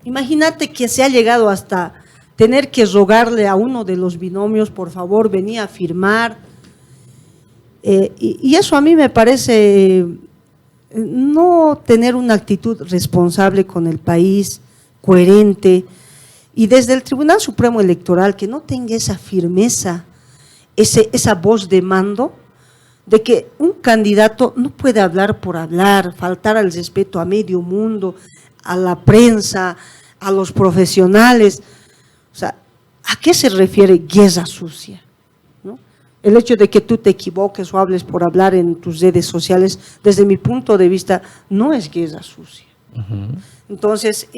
Imagínate que se ha llegado hasta tener que rogarle a uno de los binomios, por favor, venía a firmar. Y eso a mí me parece no tener una actitud responsable con el país, coherente. Y desde el Tribunal Supremo Electoral, que no tenga esa firmeza, esa voz de mando, de que un candidato no puede hablar por hablar, faltar al respeto a medio mundo, a la prensa, a los profesionales. O sea, ¿a qué se refiere guerra sucia? ¿No? El hecho de que tú te equivoques o hables por hablar en tus redes sociales, desde mi punto de vista, no es guerra sucia. Entonces,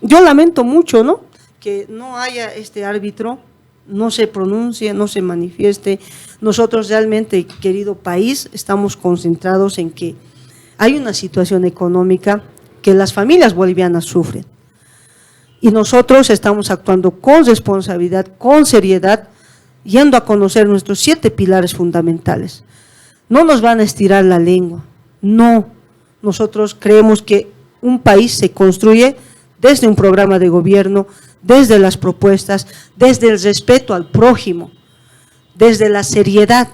yo lamento mucho, ¿no?, que no haya este árbitro, no se pronuncie, no se manifieste. Nosotros realmente, querido país, estamos concentrados en que hay una situación económica que las familias bolivianas sufren. Y nosotros estamos actuando con responsabilidad, con seriedad, yendo a conocer nuestros 7 pilares fundamentales. No nos van a estirar la lengua, no. Nosotros creemos que un país se construye desde un programa de gobierno, desde las propuestas, desde el respeto al prójimo, desde la seriedad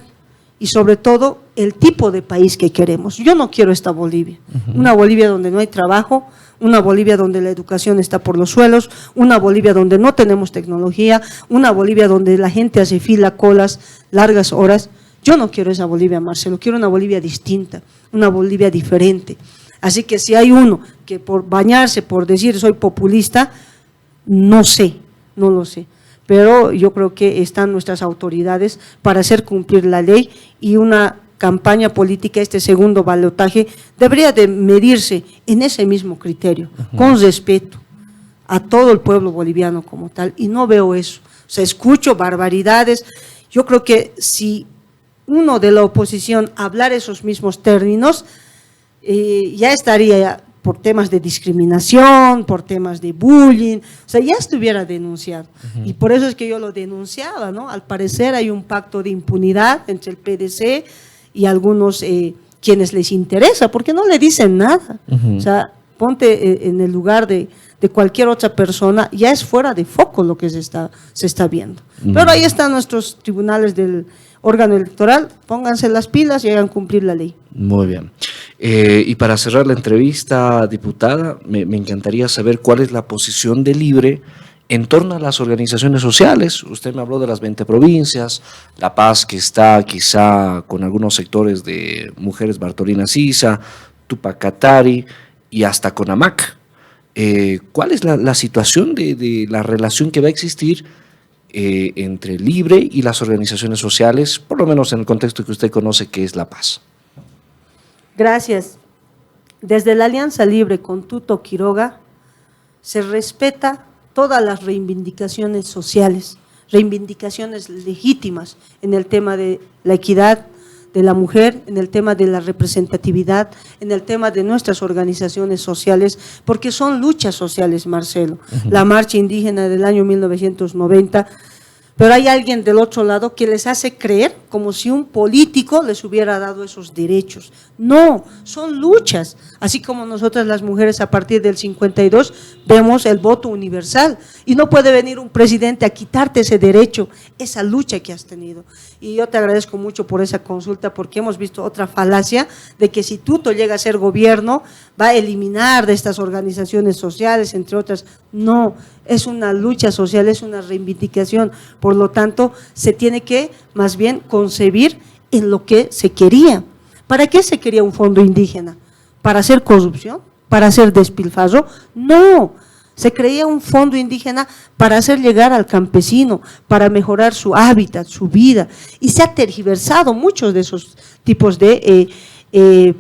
y sobre todo el tipo de país que queremos. Yo no quiero esta Bolivia, una Bolivia donde no hay trabajo, una Bolivia donde la educación está por los suelos, una Bolivia donde no tenemos tecnología, una Bolivia donde la gente hace fila, colas, largas horas. Yo no quiero esa Bolivia, Marcelo, quiero una Bolivia distinta, una Bolivia diferente. Así que si hay uno que por bañarse, por decir soy populista, no sé, no lo sé. Pero yo creo que están nuestras autoridades para hacer cumplir la ley y una campaña política, este segundo balotaje, debería de medirse en ese mismo criterio, con respeto a todo el pueblo boliviano como tal, y no veo eso. O sea, escucho barbaridades. Yo creo que si uno de la oposición hablara esos mismos términos, ya estaría por temas de discriminación, por temas de bullying, o sea, ya estuviera denunciado. Y por eso es que yo lo denunciaba, ¿no? Al parecer hay un pacto de impunidad entre el PDC y algunos quienes les interesa, porque no le dicen nada. O sea, ponte en el lugar de cualquier otra persona, ya es fuera de foco lo que se está viendo. Pero ahí están nuestros tribunales del órgano electoral, pónganse las pilas y hagan cumplir la ley.
Muy bien. Y para cerrar la entrevista, diputada, me encantaría saber cuál es la posición de Libre en torno a las organizaciones sociales. Usted me habló de las 20 provincias, La Paz, que está quizá con algunos sectores de Mujeres Bartolina Sisa, Tupac Katari y hasta CONAMAC. ¿Cuál es la situación de la relación que va a existir entre Libre y las organizaciones sociales, por lo menos en el contexto que usted conoce, que es La Paz?
Gracias. Desde la Alianza Libre con Tuto Quiroga se respeta todas las reivindicaciones sociales, reivindicaciones legítimas en el tema de la equidad de la mujer, en el tema de la representatividad, en el tema de nuestras organizaciones sociales, porque son luchas sociales, Marcelo. La marcha indígena del año 1990, pero hay alguien del otro lado que les hace creer como si un político les hubiera dado esos derechos. No, son luchas, así como nosotras las mujeres a partir del 52 vemos el voto universal y no puede venir un presidente a quitarte ese derecho, esa lucha que has tenido. Y yo te agradezco mucho por esa consulta porque hemos visto otra falacia de que si Tuto llega a ser gobierno va a eliminar de estas organizaciones sociales, entre otras. No, es una lucha social, es una reivindicación, por lo tanto se tiene que más bien concebir en lo que se quería. ¿Para qué se quería un fondo indígena? ¿Para hacer corrupción? ¿Para hacer despilfarro? No, se creía un fondo indígena para hacer llegar al campesino, para mejorar su hábitat, su vida, y se ha tergiversado muchos de esos tipos de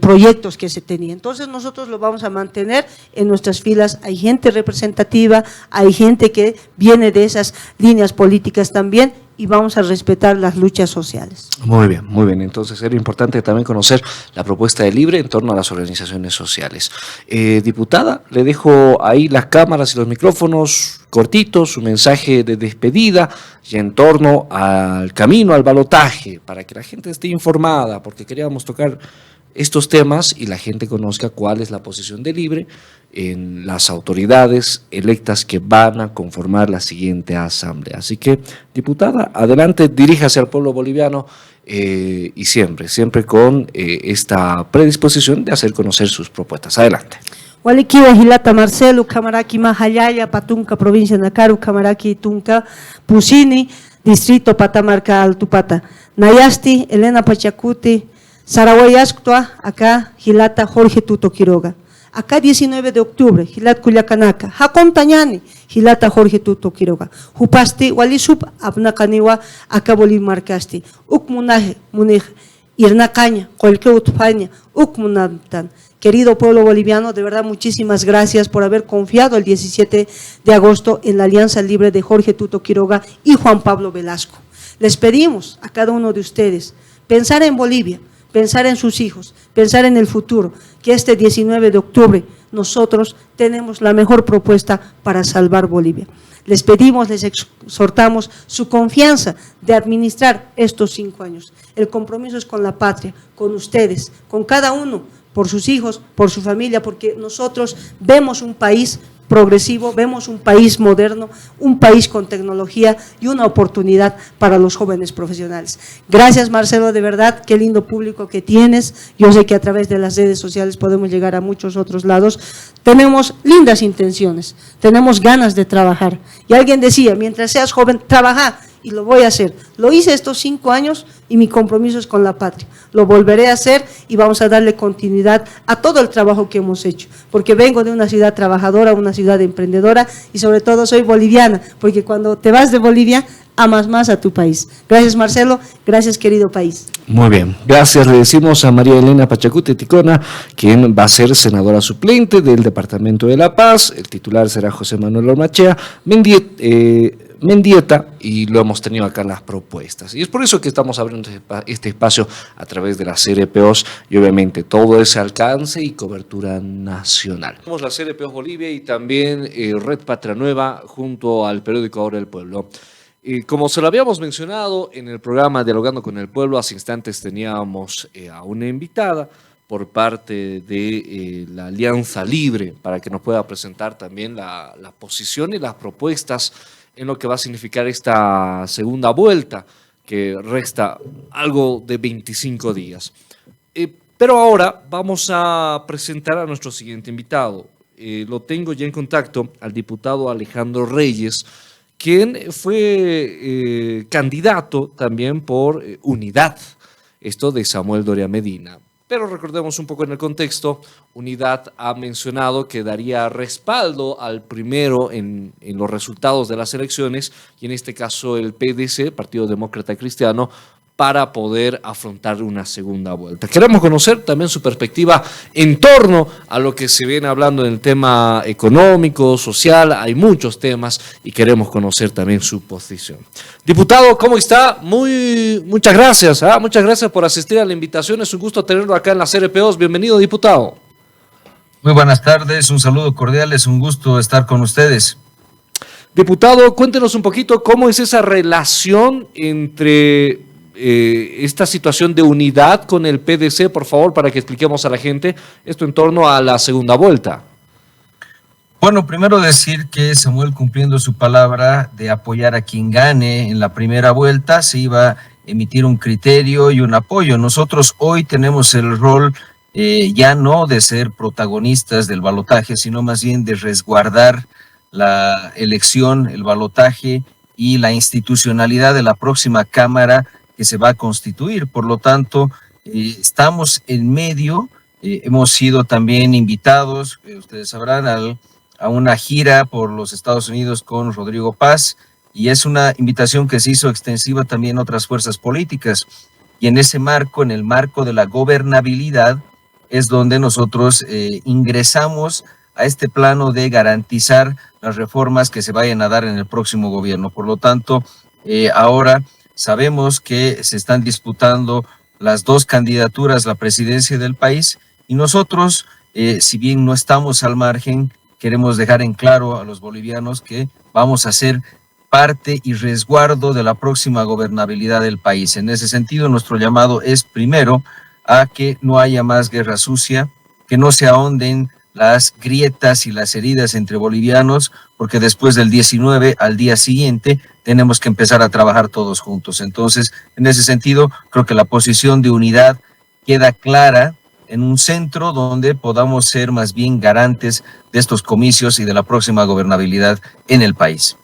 proyectos que se tenían. Entonces nosotros lo vamos a mantener en nuestras filas. Hay gente representativa, hay gente que viene de esas líneas políticas también y vamos a respetar las luchas sociales.
Muy bien, muy bien. Entonces era importante también conocer la propuesta de Libre en torno a las organizaciones sociales. Diputada, le dejo ahí las cámaras y los micrófonos cortitos, su mensaje de despedida y en torno al camino, al balotaje, para que la gente esté informada, porque queríamos tocar estos temas y la gente conozca cuál es la posición de Libre en las autoridades electas que van a conformar la siguiente asamblea. Así que, diputada, adelante, diríjase al pueblo boliviano y siempre con esta predisposición de hacer conocer sus propuestas. Adelante.
Walikiwa Hilata Marcelo, Camaraki Mahayaya, Patunca, provincia de Nacaru, Camaraki Tunca, Pusini, distrito Patamarca Altupata, Nayasti, Elena Pachacuti, Saraguayasctua, acá Hilata Jorge Tuto Quiroga. Acá 19 de octubre, Hilat Culiacanaca, Hacontañani, Hilata Jorge Tuto Quiroga. Jupasti, Walisup, Abnacaniwa, acá Bolimarcasti, Ukmunaje, Munej, Irnacaña, Colqueutpaña, Ukmunantan. Querido pueblo boliviano, de verdad muchísimas gracias por haber confiado el 17 de agosto en la Alianza Libre de Jorge Tuto Quiroga y Juan Pablo Velasco. Les pedimos a cada uno de ustedes pensar en Bolivia, pensar en sus hijos, pensar en el futuro, que este 19 de octubre nosotros tenemos la mejor propuesta para salvar Bolivia. Les pedimos, les exhortamos su confianza de administrar estos 5 años. El compromiso es con la patria, con ustedes, con cada uno, por sus hijos, por su familia, porque nosotros vemos un país progresivo, vemos un país moderno, un país con tecnología y una oportunidad para los jóvenes profesionales. Gracias, Marcelo, de verdad, qué lindo público que tienes. Yo sé que a través de las redes sociales podemos llegar a muchos otros lados. Tenemos lindas intenciones, tenemos ganas de trabajar. Y alguien decía, mientras seas joven, trabaja. Y lo voy a hacer. Lo hice estos 5 años y mi compromiso es con la patria. Lo volveré a hacer y vamos a darle continuidad a todo el trabajo que hemos hecho, porque vengo de una ciudad trabajadora, una ciudad emprendedora y sobre todo soy boliviana, porque cuando te vas de Bolivia amas más a tu país. Gracias, Marcelo, gracias, querido país.
Muy bien, gracias. Le decimos a María Elena Pachacuti Ticona, quien va a ser senadora suplente del Departamento de La Paz. El titular será José Manuel Ormachea Mendieta, y lo hemos tenido acá en las propuestas. Y es por eso que estamos abriendo este espacio a través de las CRPOs y obviamente todo ese alcance y cobertura nacional. Tenemos la CRPOs Bolivia y también Red Patria Nueva junto al periódico Ahora el Pueblo. Como se lo habíamos mencionado en el programa Dialogando con el Pueblo, hace instantes teníamos a una invitada por parte de la Alianza Libre para que nos pueda presentar también la posición y las propuestas en lo que va a significar esta segunda vuelta, que resta algo de 25 días. Pero ahora vamos a presentar a nuestro siguiente invitado. Lo tengo ya en contacto al diputado Alejandro Reyes, quien fue candidato también por Unidad, esto de Samuel Doria Medina. Pero recordemos un poco en el contexto, Unidad ha mencionado que daría respaldo al primero en los resultados de las elecciones, y en este caso el PDC, Partido Demócrata Cristiano, para poder afrontar una segunda vuelta. Queremos conocer también su perspectiva en torno a lo que se viene hablando en el tema económico, social, hay muchos temas y queremos conocer también su posición. Diputado, ¿cómo está? Muchas gracias, muchas gracias por asistir a la invitación, es un gusto tenerlo acá en la CRPOs. Bienvenido, diputado.
Muy buenas tardes, un saludo cordial, es un gusto estar con ustedes.
Diputado, cuéntenos un poquito cómo es esa relación entre esta situación de unidad con el PDC, por favor, para que expliquemos a la gente esto en torno a la segunda vuelta.
Bueno, primero decir que Samuel, cumpliendo su palabra de apoyar a quien gane en la primera vuelta, se iba a emitir un criterio y un apoyo. Nosotros hoy tenemos el rol ya no de ser protagonistas del balotaje, sino más bien de resguardar la elección, el balotaje y la institucionalidad de la próxima Cámara que se va a constituir. Por lo tanto, estamos en medio, hemos sido también invitados, ustedes sabrán, a una gira por los Estados Unidos con Rodrigo Paz, y es una invitación que se hizo extensiva también a otras fuerzas políticas, y en ese marco, en el marco de la gobernabilidad, es donde nosotros ingresamos a este plano de garantizar las reformas que se vayan a dar en el próximo gobierno. Por lo tanto, ahora sabemos que se están disputando las dos candidaturas, la presidencia del país, y nosotros, si bien no estamos al margen, queremos dejar en claro a los bolivianos que vamos a ser parte y resguardo de la próxima gobernabilidad del país. En ese sentido, nuestro llamado es primero a que no haya más guerra sucia, que no se ahonden las grietas y las heridas entre bolivianos, porque después del 19 al día siguiente tenemos que empezar a trabajar todos juntos. Entonces, en ese sentido, creo que la posición de unidad queda clara en un centro donde podamos ser más bien garantes de estos comicios y de la próxima gobernabilidad en el país.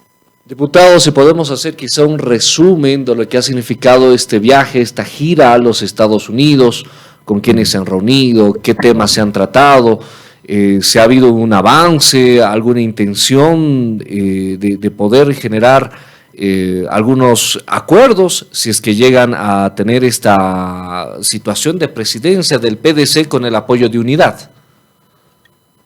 Diputado, si podemos hacer quizá un resumen de lo que ha significado este viaje, esta gira a los Estados Unidos, con quiénes se han reunido, qué temas se han tratado. ¿Se ha habido un avance, alguna intención de poder generar algunos acuerdos si es que llegan a tener esta situación de presidencia del PDC con el apoyo de unidad?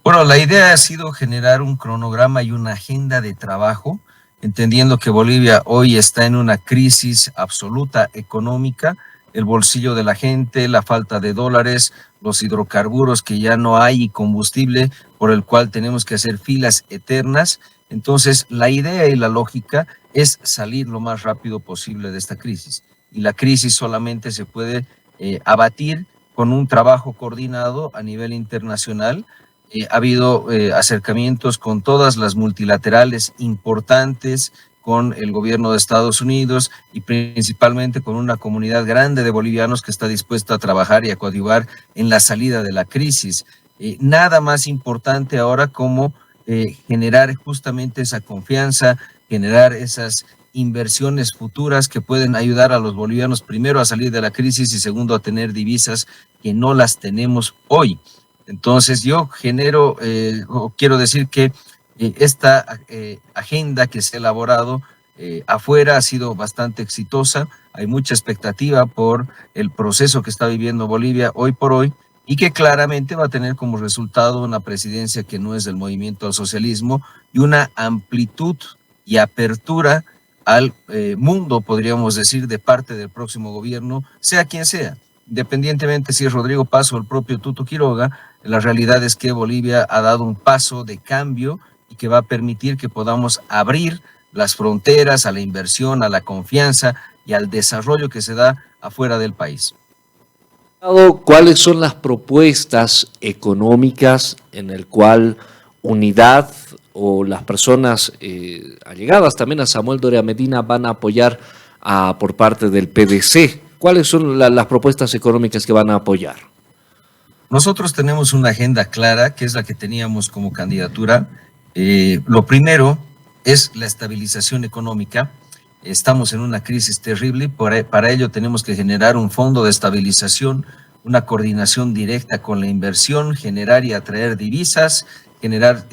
Bueno, la idea ha sido generar un cronograma y una agenda de trabajo, entendiendo que Bolivia hoy está en una crisis absoluta económica, el bolsillo de la gente, la falta de dólares, los hidrocarburos que ya no hay y combustible por el cual tenemos que hacer filas eternas. Entonces, la idea y la lógica es salir lo más rápido posible de esta crisis. Y la crisis solamente se puede abatir con un trabajo coordinado a nivel internacional. Ha habido acercamientos con todas las multilaterales importantes, con el gobierno de Estados Unidos y principalmente con una comunidad grande de bolivianos que está dispuesta a trabajar y a coadyuvar en la salida de la crisis. Nada más importante ahora como generar justamente esa confianza, generar esas inversiones futuras que pueden ayudar a los bolivianos primero a salir de la crisis y segundo a tener divisas que no las tenemos hoy. Entonces yo quiero decir que esta agenda que se ha elaborado afuera ha sido bastante exitosa. Hay mucha expectativa por el proceso que está viviendo Bolivia hoy por hoy y que claramente va a tener como resultado una presidencia que no es del movimiento al socialismo y una amplitud y apertura al mundo, podríamos decir, de parte del próximo gobierno, sea quien sea. Independientemente si es Rodrigo Paz o el propio Tuto Quiroga, la realidad es que Bolivia ha dado un paso de cambio y que va a permitir que podamos abrir las fronteras a la inversión, a la confianza y al desarrollo que se da afuera del país.
¿Cuáles son las propuestas económicas en el cual Unidad o las personas allegadas también a Samuel Doria Medina van a apoyar por parte del PDC? ¿Cuáles son las propuestas económicas que van a apoyar?
Nosotros tenemos una agenda clara, que es la que teníamos como candidatura. Lo primero es la estabilización económica. Estamos en una crisis terrible, para ello tenemos que generar un fondo de estabilización una coordinación directa con la inversión, generar y atraer divisas, generar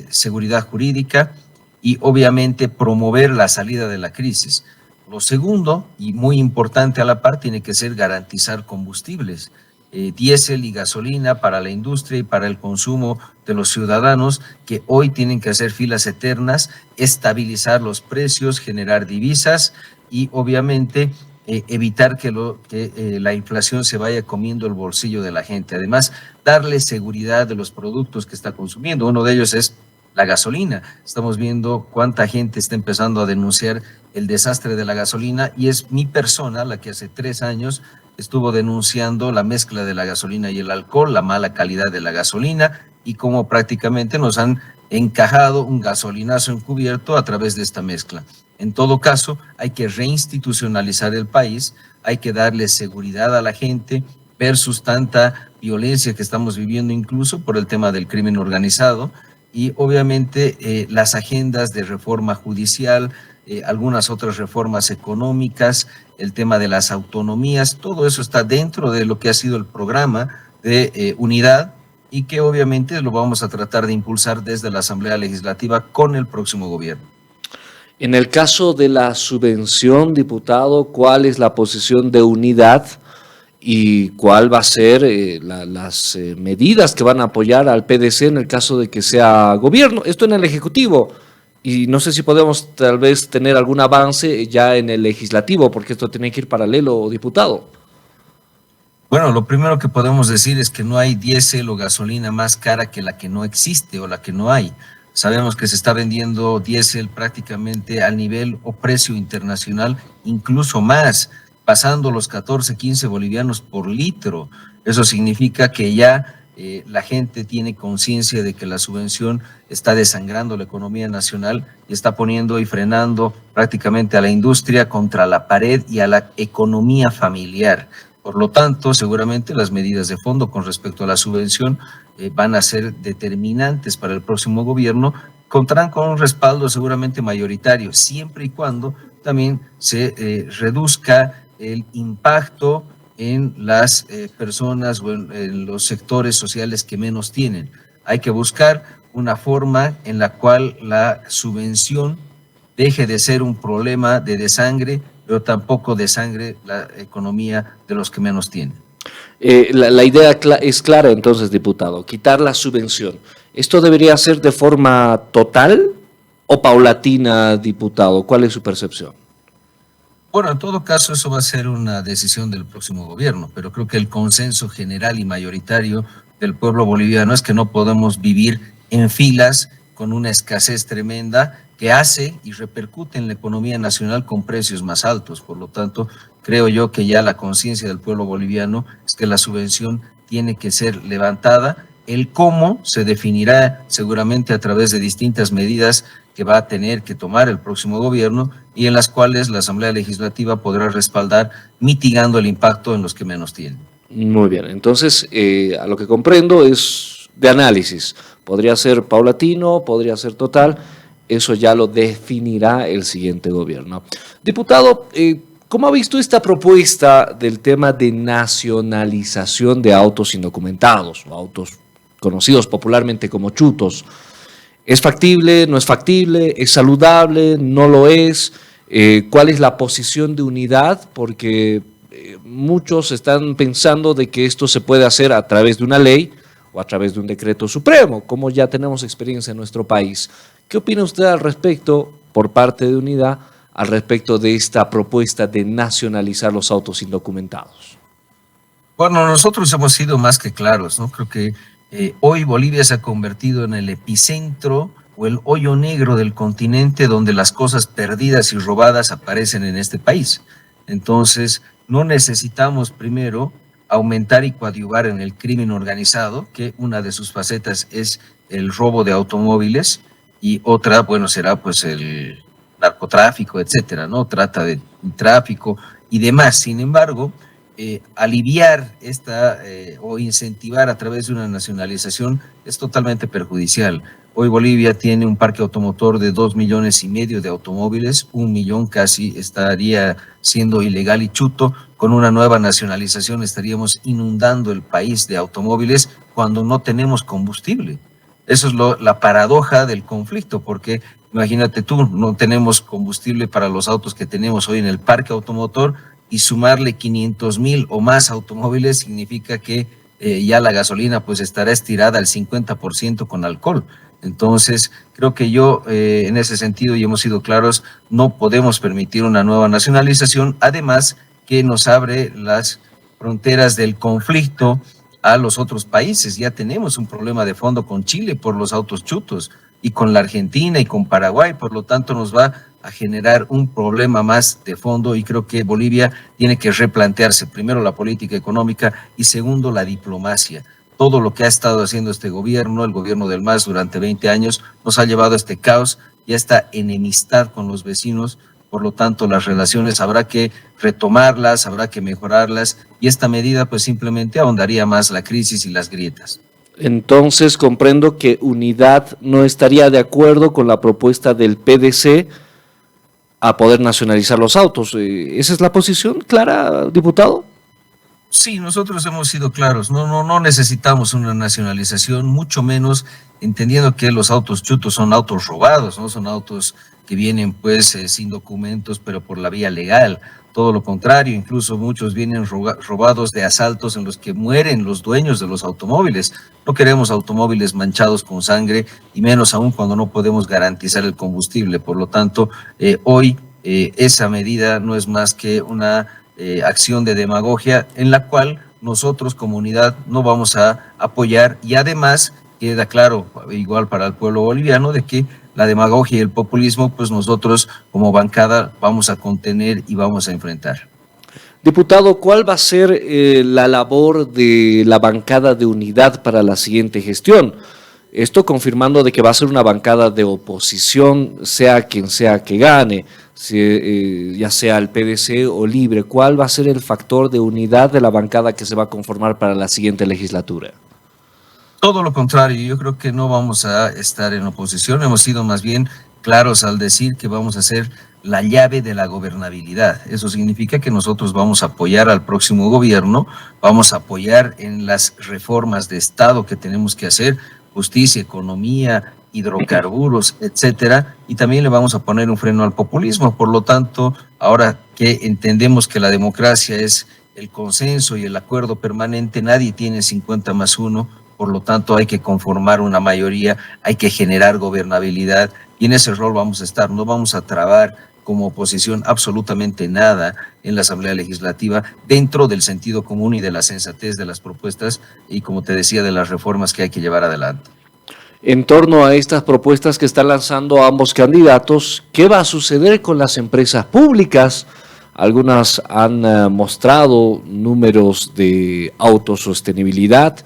seguridad jurídica y obviamente promover la salida de la crisis. Lo segundo, y muy importante a la par, tiene que ser garantizar combustibles, diésel y gasolina para la industria y para el consumo de los ciudadanos que hoy tienen que hacer filas eternas, estabilizar los precios, generar divisas y obviamente evitar que la inflación se vaya comiendo el bolsillo de la gente. Además, darle seguridad de los productos que está consumiendo. Uno de ellos es la gasolina. Estamos viendo cuánta gente está empezando a denunciar el desastre de la gasolina y es mi persona la que hace 3 años estuvo denunciando la mezcla de la gasolina y el alcohol, la mala calidad de la gasolina y cómo prácticamente nos han encajado un gasolinazo encubierto a través de esta mezcla. En todo caso, hay que reinstitucionalizar el país, hay que darle seguridad a la gente versus tanta violencia que estamos viviendo incluso por el tema del crimen organizado y obviamente las agendas de reforma judicial, algunas otras reformas económicas, el tema de las autonomías, todo eso está dentro de lo que ha sido el programa de unidad y que obviamente lo vamos a tratar de impulsar desde la Asamblea Legislativa con el próximo gobierno.
En el caso de la subvención, diputado, ¿cuál es la posición de unidad y cuál va a ser las medidas que van a apoyar al PDC en el caso de que sea gobierno? Esto en el Ejecutivo. Y no sé si podemos tal vez tener algún avance ya en el Legislativo, porque esto tiene que ir paralelo, diputado.
Bueno, lo primero que podemos decir es que no hay diésel o gasolina más cara que la que no existe o la que no hay. Sabemos que se está vendiendo diésel prácticamente al nivel o precio internacional, incluso más, pasando los 14, 15 bolivianos por litro. Eso significa que ya la gente tiene conciencia de que la subvención está desangrando la economía nacional y está poniendo y frenando prácticamente a la industria contra la pared y a la economía familiar. Por lo tanto, seguramente las medidas de fondo con respecto a la subvención van a ser determinantes para el próximo gobierno, contarán con un respaldo seguramente mayoritario, siempre y cuando también se reduzca el impacto en las personas o en los sectores sociales que menos tienen. Hay que buscar una forma en la cual la subvención deje de ser un problema de desangre, pero tampoco desangre la economía de los que menos tienen.
La idea es clara entonces, diputado, quitar la subvención. ¿Esto debería ser de forma total o paulatina, diputado? ¿Cuál es su percepción?
Bueno, en todo caso eso va a ser una decisión del próximo gobierno, pero creo que el consenso general y mayoritario del pueblo boliviano es que no podemos vivir en filas con una escasez tremenda que hace y repercute en la economía nacional con precios más altos. Por lo tanto, creo yo que ya la conciencia del pueblo boliviano es que la subvención tiene que ser levantada. El cómo se definirá seguramente a través de distintas medidas que va a tener que tomar el próximo gobierno y en las cuales la Asamblea Legislativa podrá respaldar mitigando el impacto en los que menos tienen.
Muy bien, entonces a lo que comprendo es de análisis. Podría ser paulatino, podría ser total, eso ya lo definirá el siguiente gobierno. Diputado, ¿cómo ha visto esta propuesta del tema de nacionalización de autos indocumentados o autos conocidos popularmente como chutos? ¿Es factible, no es factible, es saludable, no lo es? ¿Cuál es la posición de unidad? Porque muchos están pensando de que esto se puede hacer a través de una ley o a través de un decreto supremo, como ya tenemos experiencia en nuestro país. ¿Qué opina usted al respecto, por parte de unidad, al respecto de esta propuesta de nacionalizar los autos indocumentados?
Bueno, nosotros hemos sido más que claros, ¿no? Creo que hoy Bolivia se ha convertido en el epicentro o el hoyo negro del continente donde las cosas perdidas y robadas aparecen en este país. Entonces, no necesitamos primero aumentar y coadyuvar en el crimen organizado, que una de sus facetas es el robo de automóviles y otra, bueno, será pues el narcotráfico, etcétera, ¿no? Trata de tráfico y demás. Sin embargo, aliviar o incentivar a través de una nacionalización es totalmente perjudicial. Hoy Bolivia tiene un parque automotor de 2,5 millones de automóviles, 1 millón casi estaría siendo ilegal y chuto, con una nueva nacionalización estaríamos inundando el país de automóviles cuando no tenemos combustible. Eso es la paradoja del conflicto, porque imagínate tú, no tenemos combustible para los autos que tenemos hoy en el parque automotor, y sumarle 500,000 o más automóviles significa que ya la gasolina pues estará estirada al 50% con alcohol. Entonces, creo que en ese sentido, y hemos sido claros, no podemos permitir una nueva nacionalización, además que nos abre las fronteras del conflicto a los otros países. Ya tenemos un problema de fondo con Chile por los autos chutos, y con la Argentina y con Paraguay, por lo tanto nos va a generar un problema más de fondo, y creo que Bolivia tiene que replantearse primero la política económica y segundo la diplomacia. Todo lo que ha estado haciendo este gobierno, el gobierno del MAS durante 20 años, nos ha llevado a este caos y a esta enemistad con los vecinos. Por lo tanto, las relaciones habrá que retomarlas, habrá que mejorarlas, y esta medida pues simplemente ahondaría más la crisis y las grietas.
Entonces comprendo que Unidad no estaría de acuerdo con la propuesta del PDC a poder nacionalizar los autos. ¿Esa es la posición clara, diputado?
Sí, nosotros hemos sido claros, no necesitamos una nacionalización, mucho menos entendiendo que los autos chutos son autos robados, no son autos que vienen pues sin documentos, pero por la vía legal. Todo lo contrario, incluso muchos vienen robados de asaltos en los que mueren los dueños de los automóviles. No queremos automóviles manchados con sangre, y menos aún cuando no podemos garantizar el combustible. Por lo tanto, hoy esa medida no es más que una acción de demagogia en la cual nosotros como Unidad no vamos a apoyar, y además queda claro, igual para el pueblo boliviano, de que la demagogia y el populismo, pues nosotros como bancada vamos a contener y vamos a enfrentar.
Diputado, ¿cuál va a ser la labor de la bancada de Unidad para la siguiente gestión? Esto confirmando de que va a ser una bancada de oposición, sea quien sea que gane, ya sea el PDC o Libre. ¿Cuál va a ser el factor de unidad de la bancada que se va a conformar para la siguiente legislatura?
Todo lo contrario, yo creo que no vamos a estar en oposición, hemos sido más bien claros al decir que vamos a ser la llave de la gobernabilidad. Eso significa que nosotros vamos a apoyar al próximo gobierno, vamos a apoyar en las reformas de Estado que tenemos que hacer, justicia, economía, hidrocarburos, etcétera, y también le vamos a poner un freno al populismo. Por lo tanto, ahora que entendemos que la democracia es el consenso y el acuerdo permanente, nadie tiene 50+1, por lo tanto hay que conformar una mayoría, hay que generar gobernabilidad, y en ese rol vamos a estar. No vamos a trabar como oposición absolutamente nada en la Asamblea Legislativa, dentro del sentido común y de la sensatez de las propuestas y, como te decía, de las reformas que hay que llevar adelante.
En torno a estas propuestas que están lanzando ambos candidatos, ¿qué va a suceder con las empresas públicas? Algunas han mostrado números de autosostenibilidad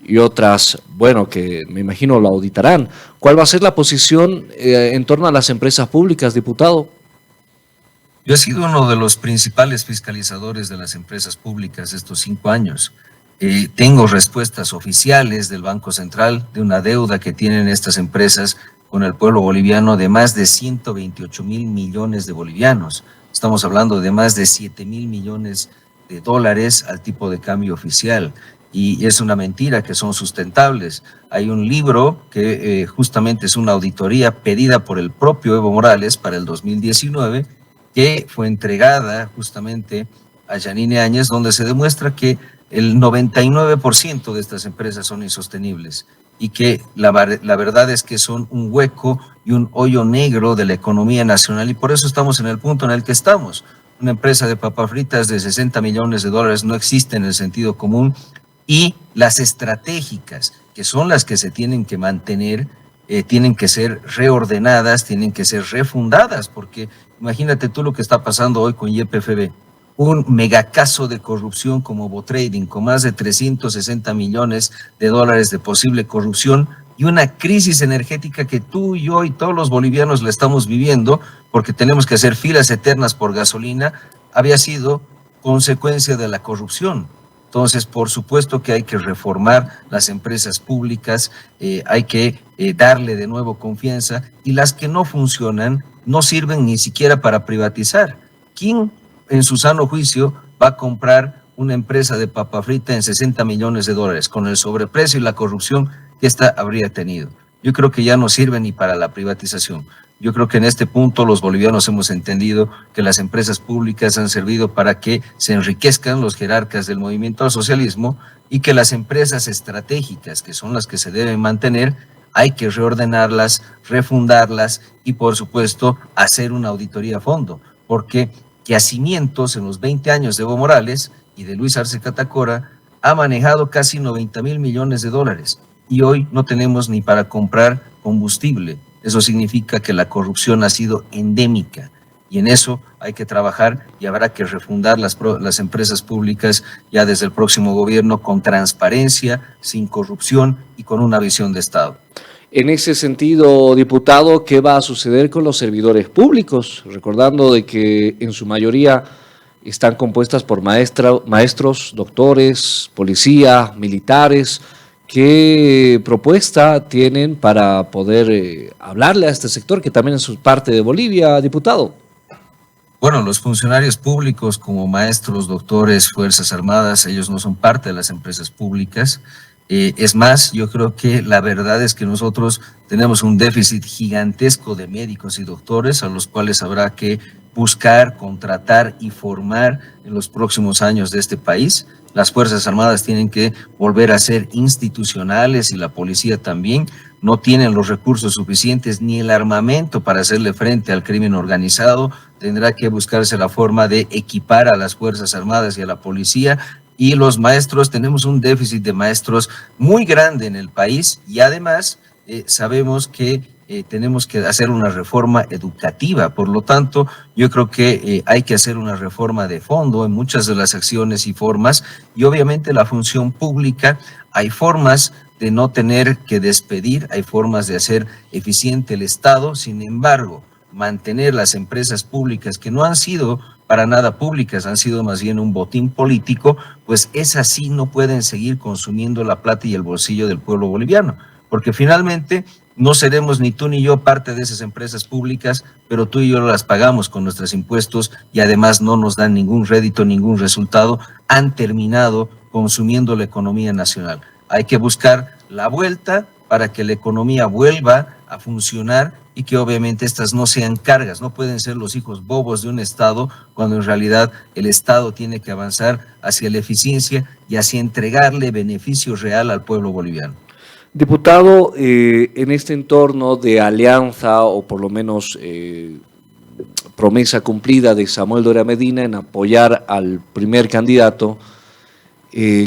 y otras, bueno, que me imagino lo auditarán. ¿Cuál va a ser la posición en torno a las empresas públicas, diputado?
Yo he sido uno de los principales fiscalizadores de las empresas públicas estos 5 años. Tengo respuestas oficiales del Banco Central de una deuda que tienen estas empresas con el pueblo boliviano de más de 128,000 millones de bolivianos. Estamos hablando de más de 7,000 millones de dólares al tipo de cambio oficial. Y es una mentira que son sustentables. Hay un libro que justamente es una auditoría pedida por el propio Evo Morales para el 2019, que fue entregada justamente a Yanine Áñez, donde se demuestra que el 99% de estas empresas son insostenibles y que la verdad es que son un hueco y un hoyo negro de la economía nacional, y por eso estamos en el punto en el que estamos. Una empresa de papas fritas de 60 millones de dólares no existe en el sentido común, y las estratégicas, que son las que se tienen que mantener, tienen que ser reordenadas, tienen que ser refundadas, porque imagínate tú lo que está pasando hoy con YPFB, un megacaso de corrupción como Botrading, con más de 360 millones de dólares de posible corrupción, y una crisis energética que tú, yo y todos los bolivianos la estamos viviendo, porque tenemos que hacer filas eternas por gasolina, había sido consecuencia de la corrupción. Entonces, por supuesto que hay que reformar las empresas públicas, hay que darle de nuevo confianza, y las que no funcionan no sirven ni siquiera para privatizar. ¿Quién en su sano juicio va a comprar una empresa de papa frita en 60 millones de dólares, con el sobreprecio y la corrupción que ésta habría tenido. Yo creo que ya no sirve ni para la privatización. Yo creo que en este punto los bolivianos hemos entendido que las empresas públicas han servido para que se enriquezcan los jerarcas del movimiento al socialismo y que las empresas estratégicas, que son las que se deben mantener, hay que reordenarlas, refundarlas y, por supuesto, hacer una auditoría a fondo, porque Yacimientos en los 20 años de Evo Morales y de Luis Arce Catacora ha manejado casi 90.000 millones de dólares y hoy no tenemos ni para comprar combustible. Eso significa que la corrupción ha sido endémica y en eso hay que trabajar y habrá que refundar las empresas públicas ya desde el próximo gobierno con transparencia, sin corrupción y con una visión de Estado.
En ese sentido, diputado, ¿qué va a suceder con los servidores públicos? Recordando de que en su mayoría están compuestas por maestros, doctores, policía, militares. ¿Qué propuesta tienen para poder hablarle a este sector que también es parte de Bolivia, diputado?
Bueno, los funcionarios públicos como maestros, doctores, Fuerzas Armadas, ellos no son parte de las empresas públicas. Es más, yo creo que la verdad es que nosotros tenemos un déficit gigantesco de médicos y doctores a los cuales habrá que buscar, contratar y formar en los próximos años de este país. Las Fuerzas Armadas tienen que volver a ser institucionales y la policía también. No tienen los recursos suficientes ni el armamento para hacerle frente al crimen organizado. Tendrá que buscarse la forma de equipar a las Fuerzas Armadas y a la policía. Y los maestros, tenemos un déficit de maestros muy grande en el país y además sabemos que tenemos que hacer una reforma educativa. Por lo tanto, yo creo que hay que hacer una reforma de fondo en muchas de las acciones y formas y obviamente la función pública, hay formas de no tener que despedir, hay formas de hacer eficiente el Estado. Sin embargo, mantener las empresas públicas que no han sido para nada públicas, han sido más bien un botín político, pues esas sí no pueden seguir consumiendo la plata y el bolsillo del pueblo boliviano, porque finalmente no seremos ni tú ni yo parte de esas empresas públicas, pero tú y yo las pagamos con nuestros impuestos y además no nos dan ningún rédito, ningún resultado, han terminado consumiendo la economía nacional. Hay que buscar la vuelta para que la economía vuelva a funcionar y que obviamente estas no sean cargas, no pueden ser los hijos bobos de un Estado, cuando en realidad el Estado tiene que avanzar hacia la eficiencia y hacia entregarle beneficio real al pueblo boliviano.
Diputado, en este entorno de alianza o por lo menos promesa cumplida de Samuel Doria Medina en apoyar al primer candidato,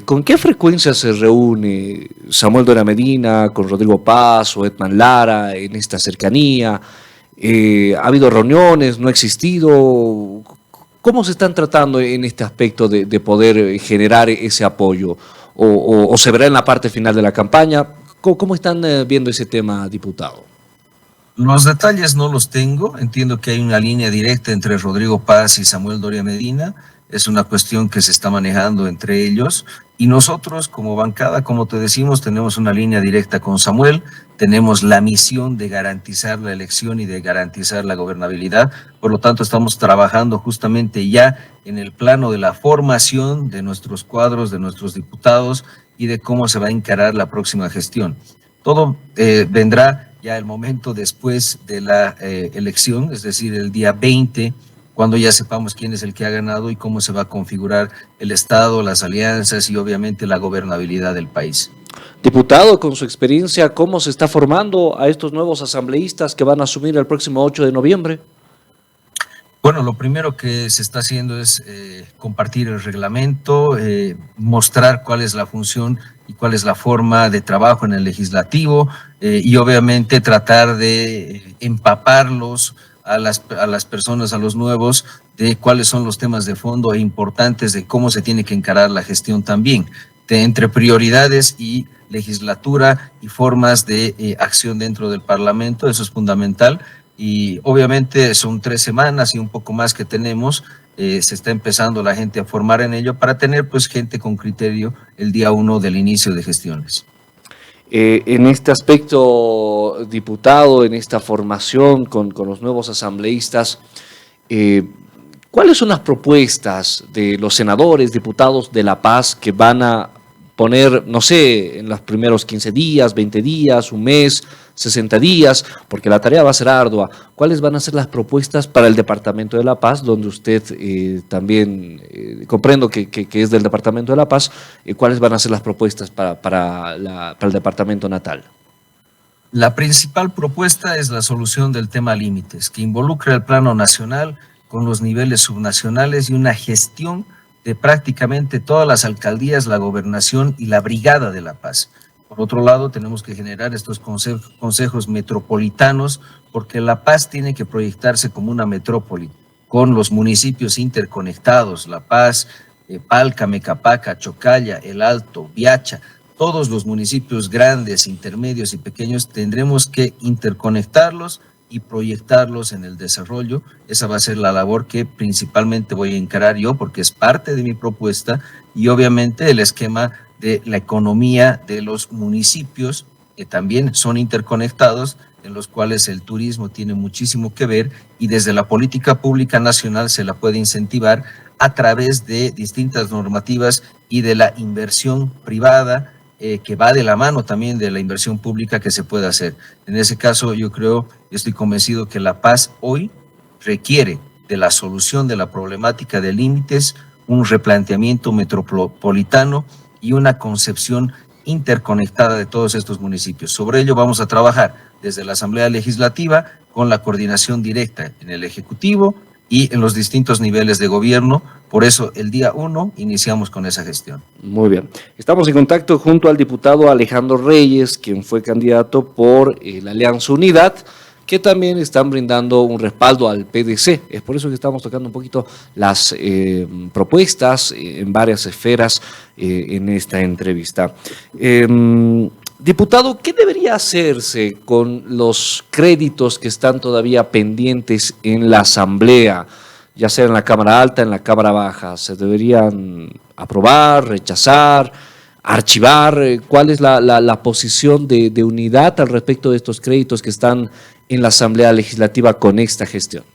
¿con qué frecuencia se reúne Samuel Doria Medina con Rodrigo Paz o Edman Lara en esta cercanía? ¿Ha habido reuniones? ¿No ha existido? ¿Cómo se están tratando en este aspecto de poder generar ese apoyo? ¿O se verá en la parte final de la campaña? ¿Cómo están viendo ese tema, diputado?
Los detalles no los tengo. Entiendo que hay una línea directa entre Rodrigo Paz y Samuel Doria Medina. Es una cuestión que se está manejando entre ellos. Y nosotros, como bancada, como te decimos, tenemos una línea directa con Samuel. Tenemos la misión de garantizar la elección y de garantizar la gobernabilidad. Por lo tanto, estamos trabajando justamente ya en el plano de la formación de nuestros cuadros, de nuestros diputados y de cómo se va a encarar la próxima gestión. Todo vendrá ya el momento después de la elección, es decir, el día 20, cuando ya sepamos quién es el que ha ganado y cómo se va a configurar el Estado, las alianzas y obviamente la gobernabilidad del país.
Diputado, con su experiencia, ¿cómo se está formando a estos nuevos asambleístas que van a asumir el próximo 8 de noviembre?
Bueno, lo primero que se está haciendo es compartir el reglamento, mostrar cuál es la función y cuál es la forma de trabajo en el legislativo y obviamente tratar de empaparlos a las personas, a los nuevos, de cuáles son los temas de fondo e importantes de cómo se tiene que encarar la gestión también, entre prioridades y legislatura y formas de acción dentro del Parlamento. Eso es fundamental. Y obviamente son 3 semanas y un poco más que tenemos, se está empezando la gente a formar en ello para tener pues gente con criterio el día 1 del inicio de gestiones.
En este aspecto, diputado, en esta formación con los nuevos asambleístas, ¿Cuáles son las propuestas de los senadores, diputados de La Paz que van a poner, no sé, en los primeros 15 días, 20 días, un mes, 60 días, porque la tarea va a ser ardua? ¿Cuáles van a ser las propuestas para el Departamento de La Paz, donde usted también, comprendo que es del Departamento de La Paz, cuáles van a ser las propuestas para el Departamento natal?
La principal propuesta es la solución del tema límites, que involucra el plano nacional con los niveles subnacionales y una gestión de prácticamente todas las alcaldías, la gobernación y la brigada de La Paz. Por otro lado, tenemos que generar estos consejos metropolitanos, porque La Paz tiene que proyectarse como una metrópoli, con los municipios interconectados, La Paz, Palca, Mecapaca, Chocalla, El Alto, Viacha. Todos los municipios grandes, intermedios y pequeños tendremos que interconectarlos y proyectarlos en el desarrollo. Esa va a ser la labor que principalmente voy a encarar yo, porque es parte de mi propuesta, y obviamente el esquema de la economía de los municipios, que también son interconectados, en los cuales el turismo tiene muchísimo que ver, y desde la política pública nacional se la puede incentivar a través de distintas normativas y de la inversión privada, que va de la mano también de la inversión pública que se puede hacer. En ese caso, yo estoy convencido que La Paz hoy requiere de la solución de la problemática de límites, un replanteamiento metropolitano y una concepción interconectada de todos estos municipios. Sobre ello vamos a trabajar desde la Asamblea Legislativa con la coordinación directa en el Ejecutivo y en los distintos niveles de gobierno. Por eso el día 1 iniciamos con esa gestión.
Muy bien. Estamos en contacto junto al diputado Alejandro Reyes, quien fue candidato por la Alianza Unidad, que también están brindando un respaldo al PDC. Es por eso que estamos tocando un poquito las propuestas en varias esferas en esta entrevista. Diputado, ¿qué debería hacerse con los créditos que están todavía pendientes en la Asamblea, ya sea en la Cámara Alta, en la Cámara Baja? ¿Se deberían aprobar, rechazar, archivar? ¿Cuál es la posición de unidad al respecto de estos créditos que están en la Asamblea Legislativa con esta gestión?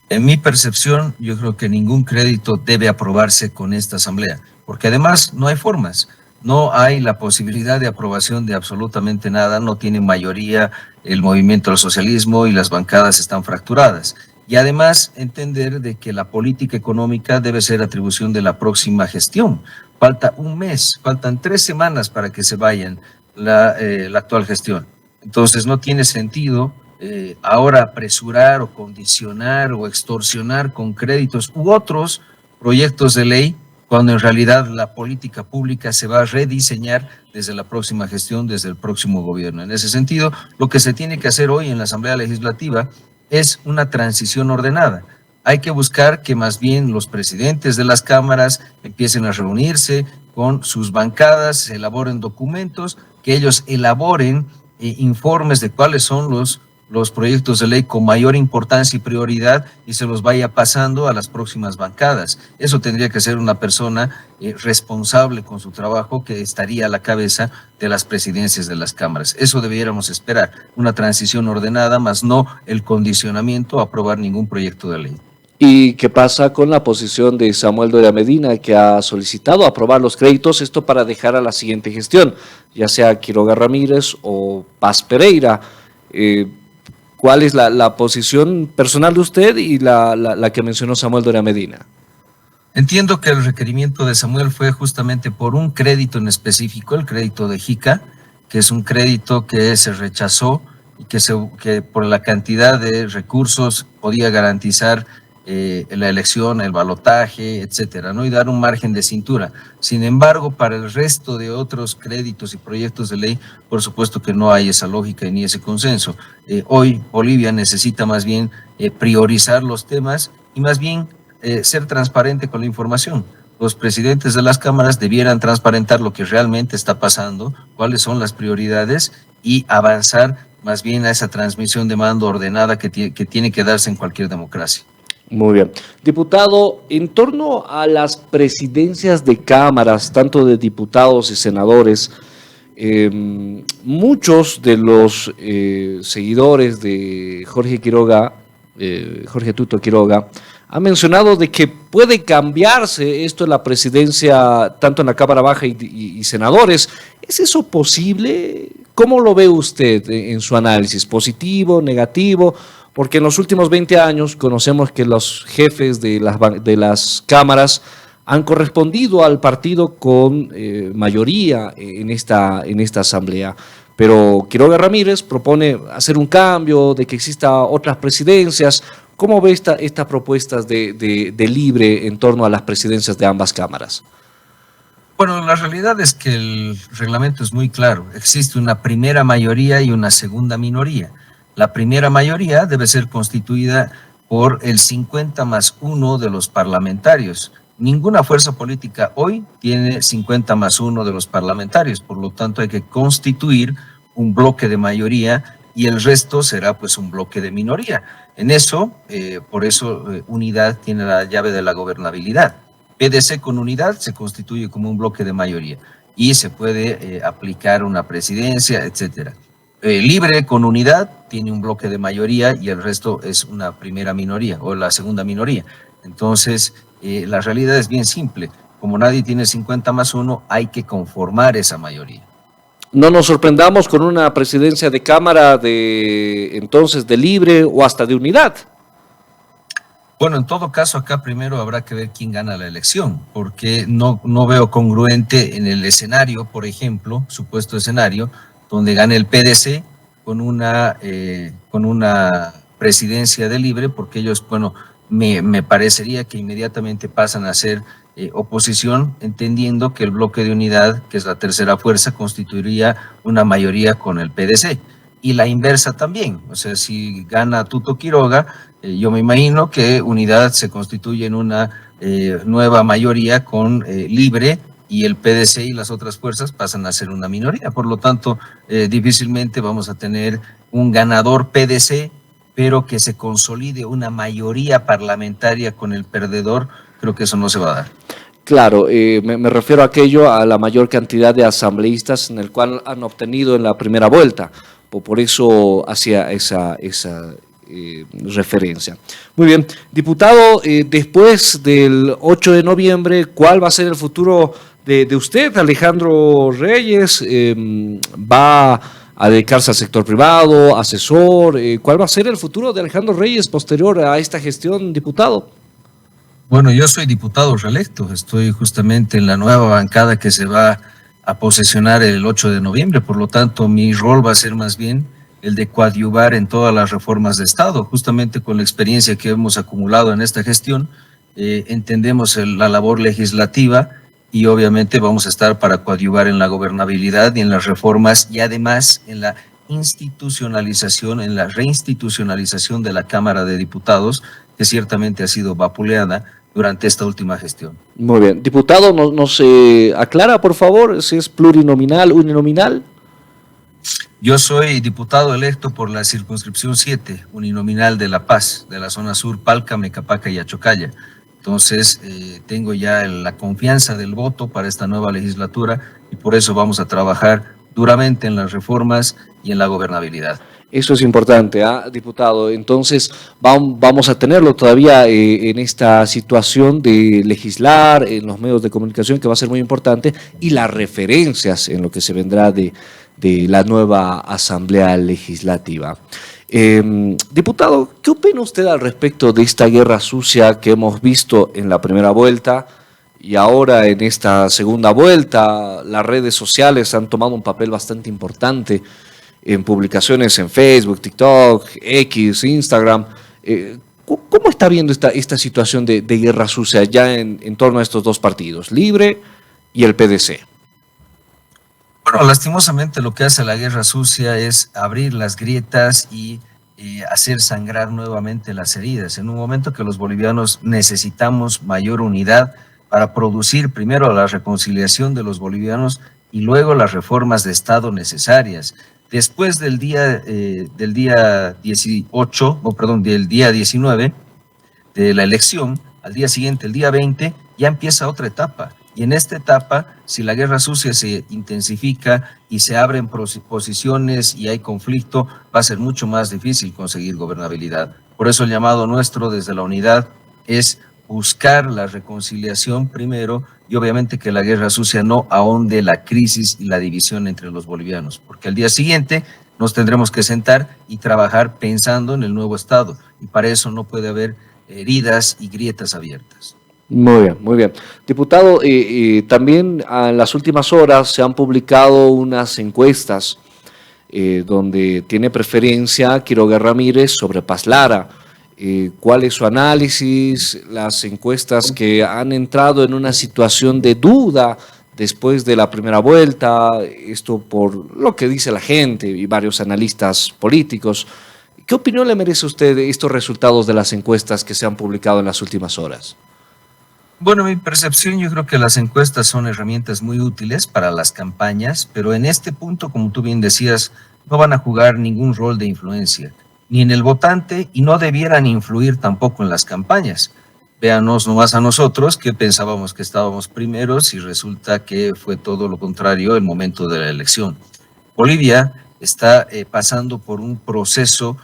En mi percepción, yo creo que ningún crédito debe aprobarse con esta Asamblea, porque además no hay formas. No hay la posibilidad de aprobación de absolutamente nada, no tiene mayoría el movimiento del socialismo y las bancadas están fracturadas. Y además entender de que la política económica debe ser atribución de la próxima gestión. Falta un mes, faltan 3 semanas para que se vayan la actual gestión. Entonces no tiene sentido ahora apresurar o condicionar o extorsionar con créditos u otros proyectos de ley, cuando en realidad la política pública se va a rediseñar desde la próxima gestión, desde el próximo gobierno. En ese sentido, lo que se tiene que hacer hoy en la Asamblea Legislativa es una transición ordenada. Hay que buscar que más bien los presidentes de las cámaras empiecen a reunirse con sus bancadas, se elaboren documentos, que ellos elaboren informes de cuáles son los proyectos de ley con mayor importancia y prioridad y se los vaya pasando a las próximas bancadas. Eso tendría que ser una persona responsable con su trabajo, que estaría a la cabeza de las presidencias de las cámaras. Eso debiéramos esperar, una transición ordenada, más no el condicionamiento a aprobar ningún proyecto de ley.
¿Y qué pasa con la posición de Samuel Doria Medina, que ha solicitado aprobar los créditos, esto para dejar a la siguiente gestión, ya sea Quiroga Ramírez o Paz Pereira? ¿Cuál es la posición personal de usted y la que mencionó Samuel Doria Medina?
Entiendo que el requerimiento de Samuel fue justamente por un crédito en específico, el crédito de JICA, que es un crédito que se rechazó y que por la cantidad de recursos podía garantizar la elección, el balotaje, etcétera, ¿no? Y dar un margen de cintura. Sin embargo, para el resto de otros créditos y proyectos de ley, por supuesto que no hay esa lógica ni ese consenso. Hoy Bolivia necesita más bien priorizar los temas y más bien ser transparente con la información. Los presidentes de las cámaras debieran transparentar lo que realmente está pasando, cuáles son las prioridades y avanzar más bien a esa transmisión de mando ordenada que tiene que darse en cualquier democracia.
Muy bien. Diputado, en torno a las presidencias de cámaras, tanto de diputados y senadores, muchos de los seguidores de Jorge Quiroga, Jorge Tuto Quiroga, ha mencionado de que puede cambiarse esto en la presidencia, tanto en la Cámara Baja y senadores. ¿Es eso posible? ¿Cómo lo ve usted en su análisis? ¿Positivo, negativo? Porque en los últimos 20 años conocemos que los jefes de las cámaras han correspondido al partido con mayoría en esta asamblea. Pero Quiroga Ramírez propone hacer un cambio, de que exista otras presidencias. ¿Cómo ve estas propuestas de Libre en torno a las presidencias de ambas cámaras?
Bueno, la realidad es que el reglamento es muy claro. Existe una primera mayoría y una segunda minoría. La primera mayoría debe ser constituida por el 50+1 de los parlamentarios. Ninguna fuerza política hoy tiene 50+1 de los parlamentarios, por lo tanto hay que constituir un bloque de mayoría y el resto será pues un bloque de minoría. En eso, por eso Unidad tiene la llave de la gobernabilidad. PDC con Unidad se constituye como un bloque de mayoría y se puede aplicar una presidencia, etcétera. Libre con Unidad tiene un bloque de mayoría y el resto es una primera minoría o la segunda minoría. Entonces, la realidad es bien simple. Como nadie tiene 50+1, hay que conformar esa mayoría.
No nos sorprendamos con una presidencia de Cámara entonces de Libre o hasta de Unidad.
Bueno, en todo caso, acá primero habrá que ver quién gana la elección, porque no veo congruente en el escenario, por ejemplo, supuesto escenario, donde gane el PDC con una presidencia de Libre, porque ellos, bueno, me parecería que inmediatamente pasan a ser oposición, entendiendo que el bloque de Unidad, que es la tercera fuerza, constituiría una mayoría con el PDC. Y la inversa también, o sea, si gana Tuto Quiroga, yo me imagino que Unidad se constituye en una nueva mayoría con Libre y el PDC y las otras fuerzas pasan a ser una minoría. Por lo tanto, difícilmente vamos a tener un ganador PDC, pero que se consolide una mayoría parlamentaria con el perdedor. Creo que eso no se va a dar.
Claro, me refiero a la mayor cantidad de asambleístas en el cual han obtenido en la primera vuelta. Por eso hacía esa referencia. Muy bien, diputado, después del 8 de noviembre, ¿cuál va a ser el futuro de usted, Alejandro Reyes? ¿Va a dedicarse al sector privado, asesor? ¿Cuál va a ser el futuro de Alejandro Reyes posterior a esta gestión, diputado?
Bueno, yo soy diputado reelecto, estoy justamente en la nueva bancada que se va a posesionar el 8 de noviembre, por lo tanto mi rol va a ser más bien el de coadyuvar en todas las reformas de Estado. Justamente con la experiencia que hemos acumulado en esta gestión, entendemos la labor legislativa y obviamente vamos a estar para coadyuvar en la gobernabilidad y en las reformas y además en la institucionalización, en la reinstitucionalización de la Cámara de Diputados, que ciertamente ha sido vapuleada durante esta última gestión.
Muy bien. Diputado, ¿nos aclara, por favor, si es plurinominal, uninominal?
Yo soy diputado electo por la circunscripción 7, uninominal de La Paz, de la zona sur, Palca, Mecapaca y Achocalla. Entonces, tengo ya la confianza del voto para esta nueva legislatura y por eso vamos a trabajar duramente en las reformas y en la gobernabilidad.
Eso es importante, diputado. Entonces, vamos a tenerlo todavía en esta situación de legislar en los medios de comunicación, que va a ser muy importante, y las referencias en lo que se vendrá de la nueva Asamblea Legislativa. Diputado, ¿qué opina usted al respecto de esta guerra sucia que hemos visto en la primera vuelta y ahora en esta segunda vuelta? Las redes sociales han tomado un papel bastante importante en publicaciones en Facebook, TikTok, X, Instagram. ¿Cómo está viendo esta situación de guerra sucia ya en torno a estos dos partidos, Libre y el PDC?
Bueno, lastimosamente lo que hace la guerra sucia es abrir las grietas y hacer sangrar nuevamente las heridas. En un momento que los bolivianos necesitamos mayor unidad para producir primero la reconciliación de los bolivianos y luego las reformas de Estado necesarias. Después del día 19 de la elección, al día siguiente, el día 20, ya empieza otra etapa. Y en esta etapa, si la guerra sucia se intensifica y se abren posiciones y hay conflicto, va a ser mucho más difícil conseguir gobernabilidad. Por eso el llamado nuestro desde la unidad es buscar la reconciliación primero y obviamente que la guerra sucia no ahonde la crisis y la división entre los bolivianos, porque al día siguiente nos tendremos que sentar y trabajar pensando en el nuevo Estado, y para eso no puede haber heridas y grietas abiertas.
Muy bien, muy bien. Diputado, también en las últimas horas se han publicado unas encuestas donde tiene preferencia Quiroga Ramírez sobre Paz Lara. ¿Cuál es su análisis? Las encuestas que han entrado en una situación de duda después de la primera vuelta, esto por lo que dice la gente y varios analistas políticos. ¿Qué opinión le merece a usted de estos resultados de las encuestas que se han publicado en las últimas horas?
Bueno, mi percepción, yo creo que las encuestas son herramientas muy útiles para las campañas, pero en este punto, como tú bien decías, no van a jugar ningún rol de influencia, ni en el votante, y no debieran influir tampoco en las campañas. Véanos nomás a nosotros, que pensábamos que estábamos primeros y resulta que fue todo lo contrario el momento de la elección. Bolivia está pasando por un proceso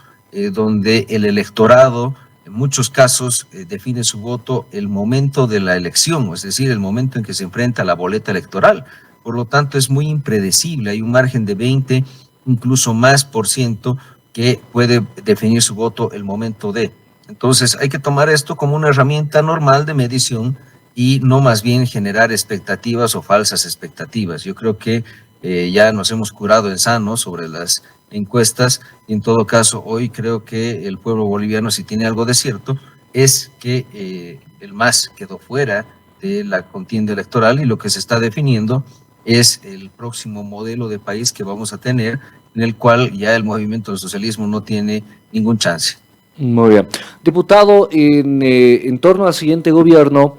donde el electorado en muchos casos define su voto el momento de la elección, es decir, el momento en que se enfrenta a la boleta electoral. Por lo tanto, es muy impredecible. Hay un margen de 20, incluso más por ciento, que puede definir su voto el momento de. Entonces, hay que tomar esto como una herramienta normal de medición y no más bien generar expectativas o falsas expectativas. Yo creo que ya nos hemos curado en sano sobre las encuestas, y en todo caso hoy creo que el pueblo boliviano, si tiene algo de cierto, es que el MAS quedó fuera de la contienda electoral y lo que se está definiendo es el próximo modelo de país que vamos a tener, en el cual ya el movimiento del socialismo no tiene ningún chance.
Muy bien. Diputado, en torno al siguiente gobierno,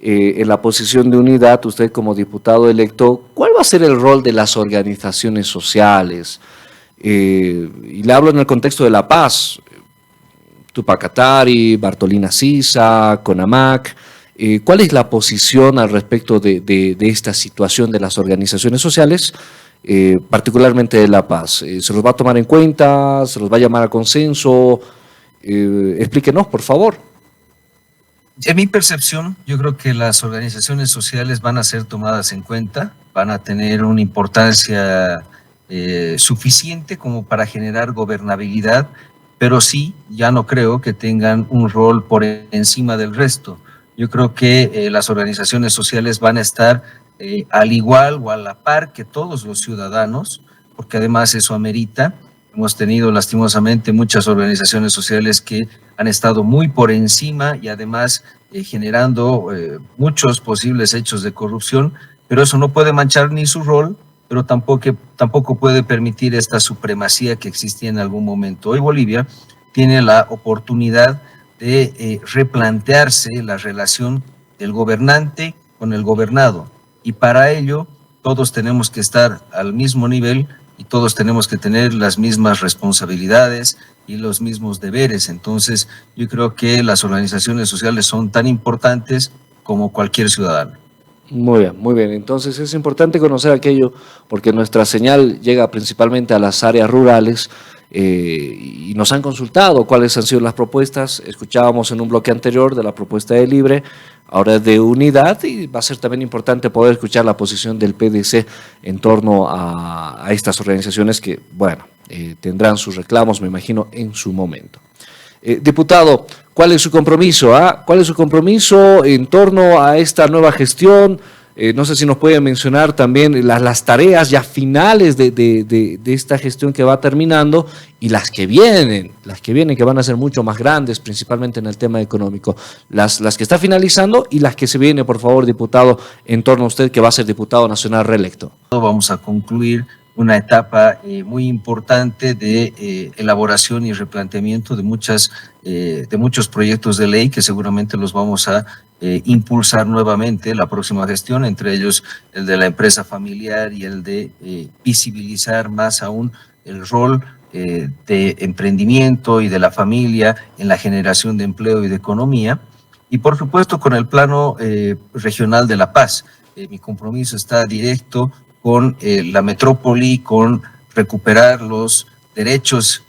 en la posición de unidad, usted como diputado electo, ¿cuál va a ser el rol de las organizaciones sociales? Y le hablo en el contexto de La Paz, Tupac Katari, Bartolina Sisa, CONAMAC. ¿Cuál es la posición al respecto de esta situación de las organizaciones sociales, particularmente de La Paz? ¿Se los va a tomar en cuenta? ¿Se los va a llamar a consenso? Explíquenos, por favor.
En mi percepción, yo creo que las organizaciones sociales van a ser tomadas en cuenta, van a tener una importancia suficiente como para generar gobernabilidad, pero sí, ya no creo que tengan un rol por encima del resto. Yo creo que las organizaciones sociales van a estar al igual o a la par que todos los ciudadanos, porque además eso amerita. Hemos tenido lastimosamente muchas organizaciones sociales que han estado muy por encima y además generando muchos posibles hechos de corrupción, pero eso no puede manchar ni su rol, pero tampoco puede permitir esta supremacía que existía en algún momento. Hoy Bolivia tiene la oportunidad de replantearse la relación del gobernante con el gobernado, y para ello todos tenemos que estar al mismo nivel y todos tenemos que tener las mismas responsabilidades y los mismos deberes. Entonces, yo creo que las organizaciones sociales son tan importantes como cualquier ciudadano.
Muy bien, muy bien. Entonces es importante conocer aquello porque nuestra señal llega principalmente a las áreas rurales y nos han consultado cuáles han sido las propuestas. Escuchábamos en un bloque anterior de la propuesta de Libre, ahora de Unidad, y va a ser también importante poder escuchar la posición del PDC en torno a estas organizaciones que, bueno, tendrán sus reclamos, me imagino, en su momento. Diputado, ¿cuál es su compromiso? ¿Cuál es su compromiso en torno a esta nueva gestión? No sé si nos puede mencionar también las tareas ya finales de esta gestión que va terminando y las que vienen, que van a ser mucho más grandes, principalmente en el tema económico. Las que está finalizando y las que se viene, por favor, diputado, en torno a usted que va a ser diputado nacional reelecto.
Vamos a concluir una etapa muy importante de elaboración y replanteamiento de muchos proyectos de ley que seguramente los vamos a impulsar nuevamente la próxima gestión, entre ellos el de la empresa familiar y el de visibilizar más aún el rol de emprendimiento y de la familia en la generación de empleo y de economía. Y por supuesto con el plano regional de La Paz. Mi compromiso está directo con la metrópoli, con recuperar los derechos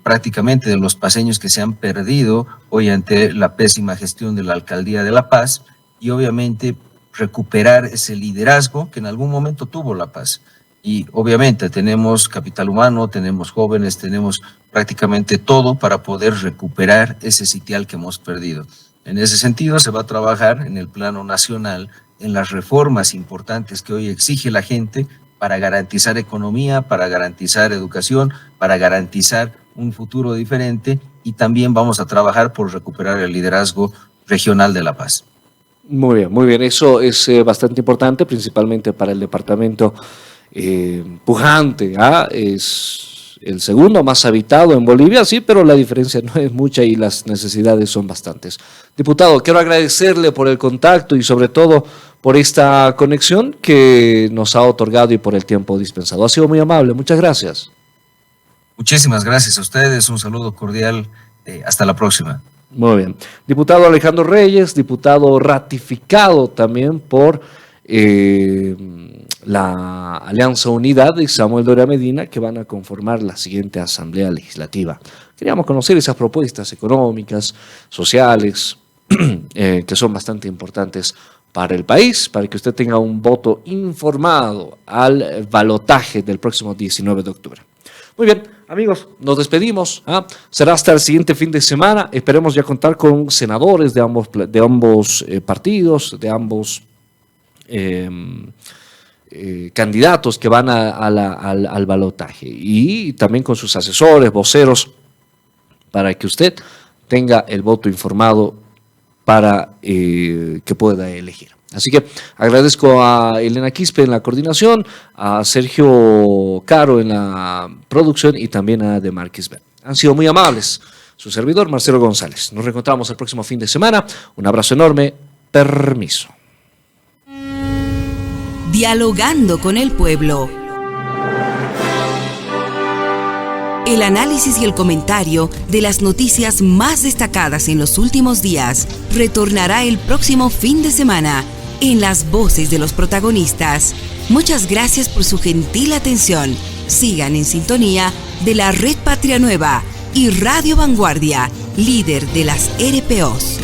prácticamente de los paceños que se han perdido hoy ante la pésima gestión de la Alcaldía de La Paz, y obviamente recuperar ese liderazgo que en algún momento tuvo La Paz. Y obviamente tenemos capital humano, tenemos jóvenes, tenemos prácticamente todo para poder recuperar ese sitial que hemos perdido. En ese sentido se va a trabajar en el plano nacional en las reformas importantes que hoy exige la gente para garantizar economía, para garantizar educación, para garantizar un futuro diferente, y también vamos a trabajar por recuperar el liderazgo regional de La Paz.
Muy bien, eso es bastante importante, principalmente para el departamento pujante, es el segundo más habitado en Bolivia, sí, pero la diferencia no es mucha y las necesidades son bastantes. Diputado, quiero agradecerle por el contacto y sobre todo por esta conexión que nos ha otorgado y por el tiempo dispensado. Ha sido muy amable, muchas gracias.
Muchísimas gracias a ustedes, un saludo cordial, hasta la próxima.
Muy bien. Diputado Alejandro Reyes, diputado ratificado también por la Alianza Unidad y Samuel Doria Medina, que van a conformar la siguiente Asamblea Legislativa. Queríamos conocer esas propuestas económicas, sociales, que son bastante importantes para el país, para que usted tenga un voto informado al balotaje del próximo 19 de octubre. Muy bien, amigos, nos despedimos. Será hasta el siguiente fin de semana. Esperemos ya contar con senadores de ambos partidos, de ambos candidatos que van al balotaje, y también con sus asesores, voceros, para que usted tenga el voto informado para que pueda elegir. Así que agradezco a Elena Quispe en la coordinación, a Sergio Caro en la producción y también a Demarquis Ben. Han sido muy amables. Su servidor, Marcelo González. Nos reencontramos el próximo fin de semana. Un abrazo enorme. Permiso.
Dialogando con el pueblo. El análisis y el comentario de las noticias más destacadas en los últimos días retornará el próximo fin de semana en las voces de los protagonistas. Muchas gracias por su gentil atención. Sigan en sintonía de la Red Patria Nueva y Radio Vanguardia, líder de las RPOs.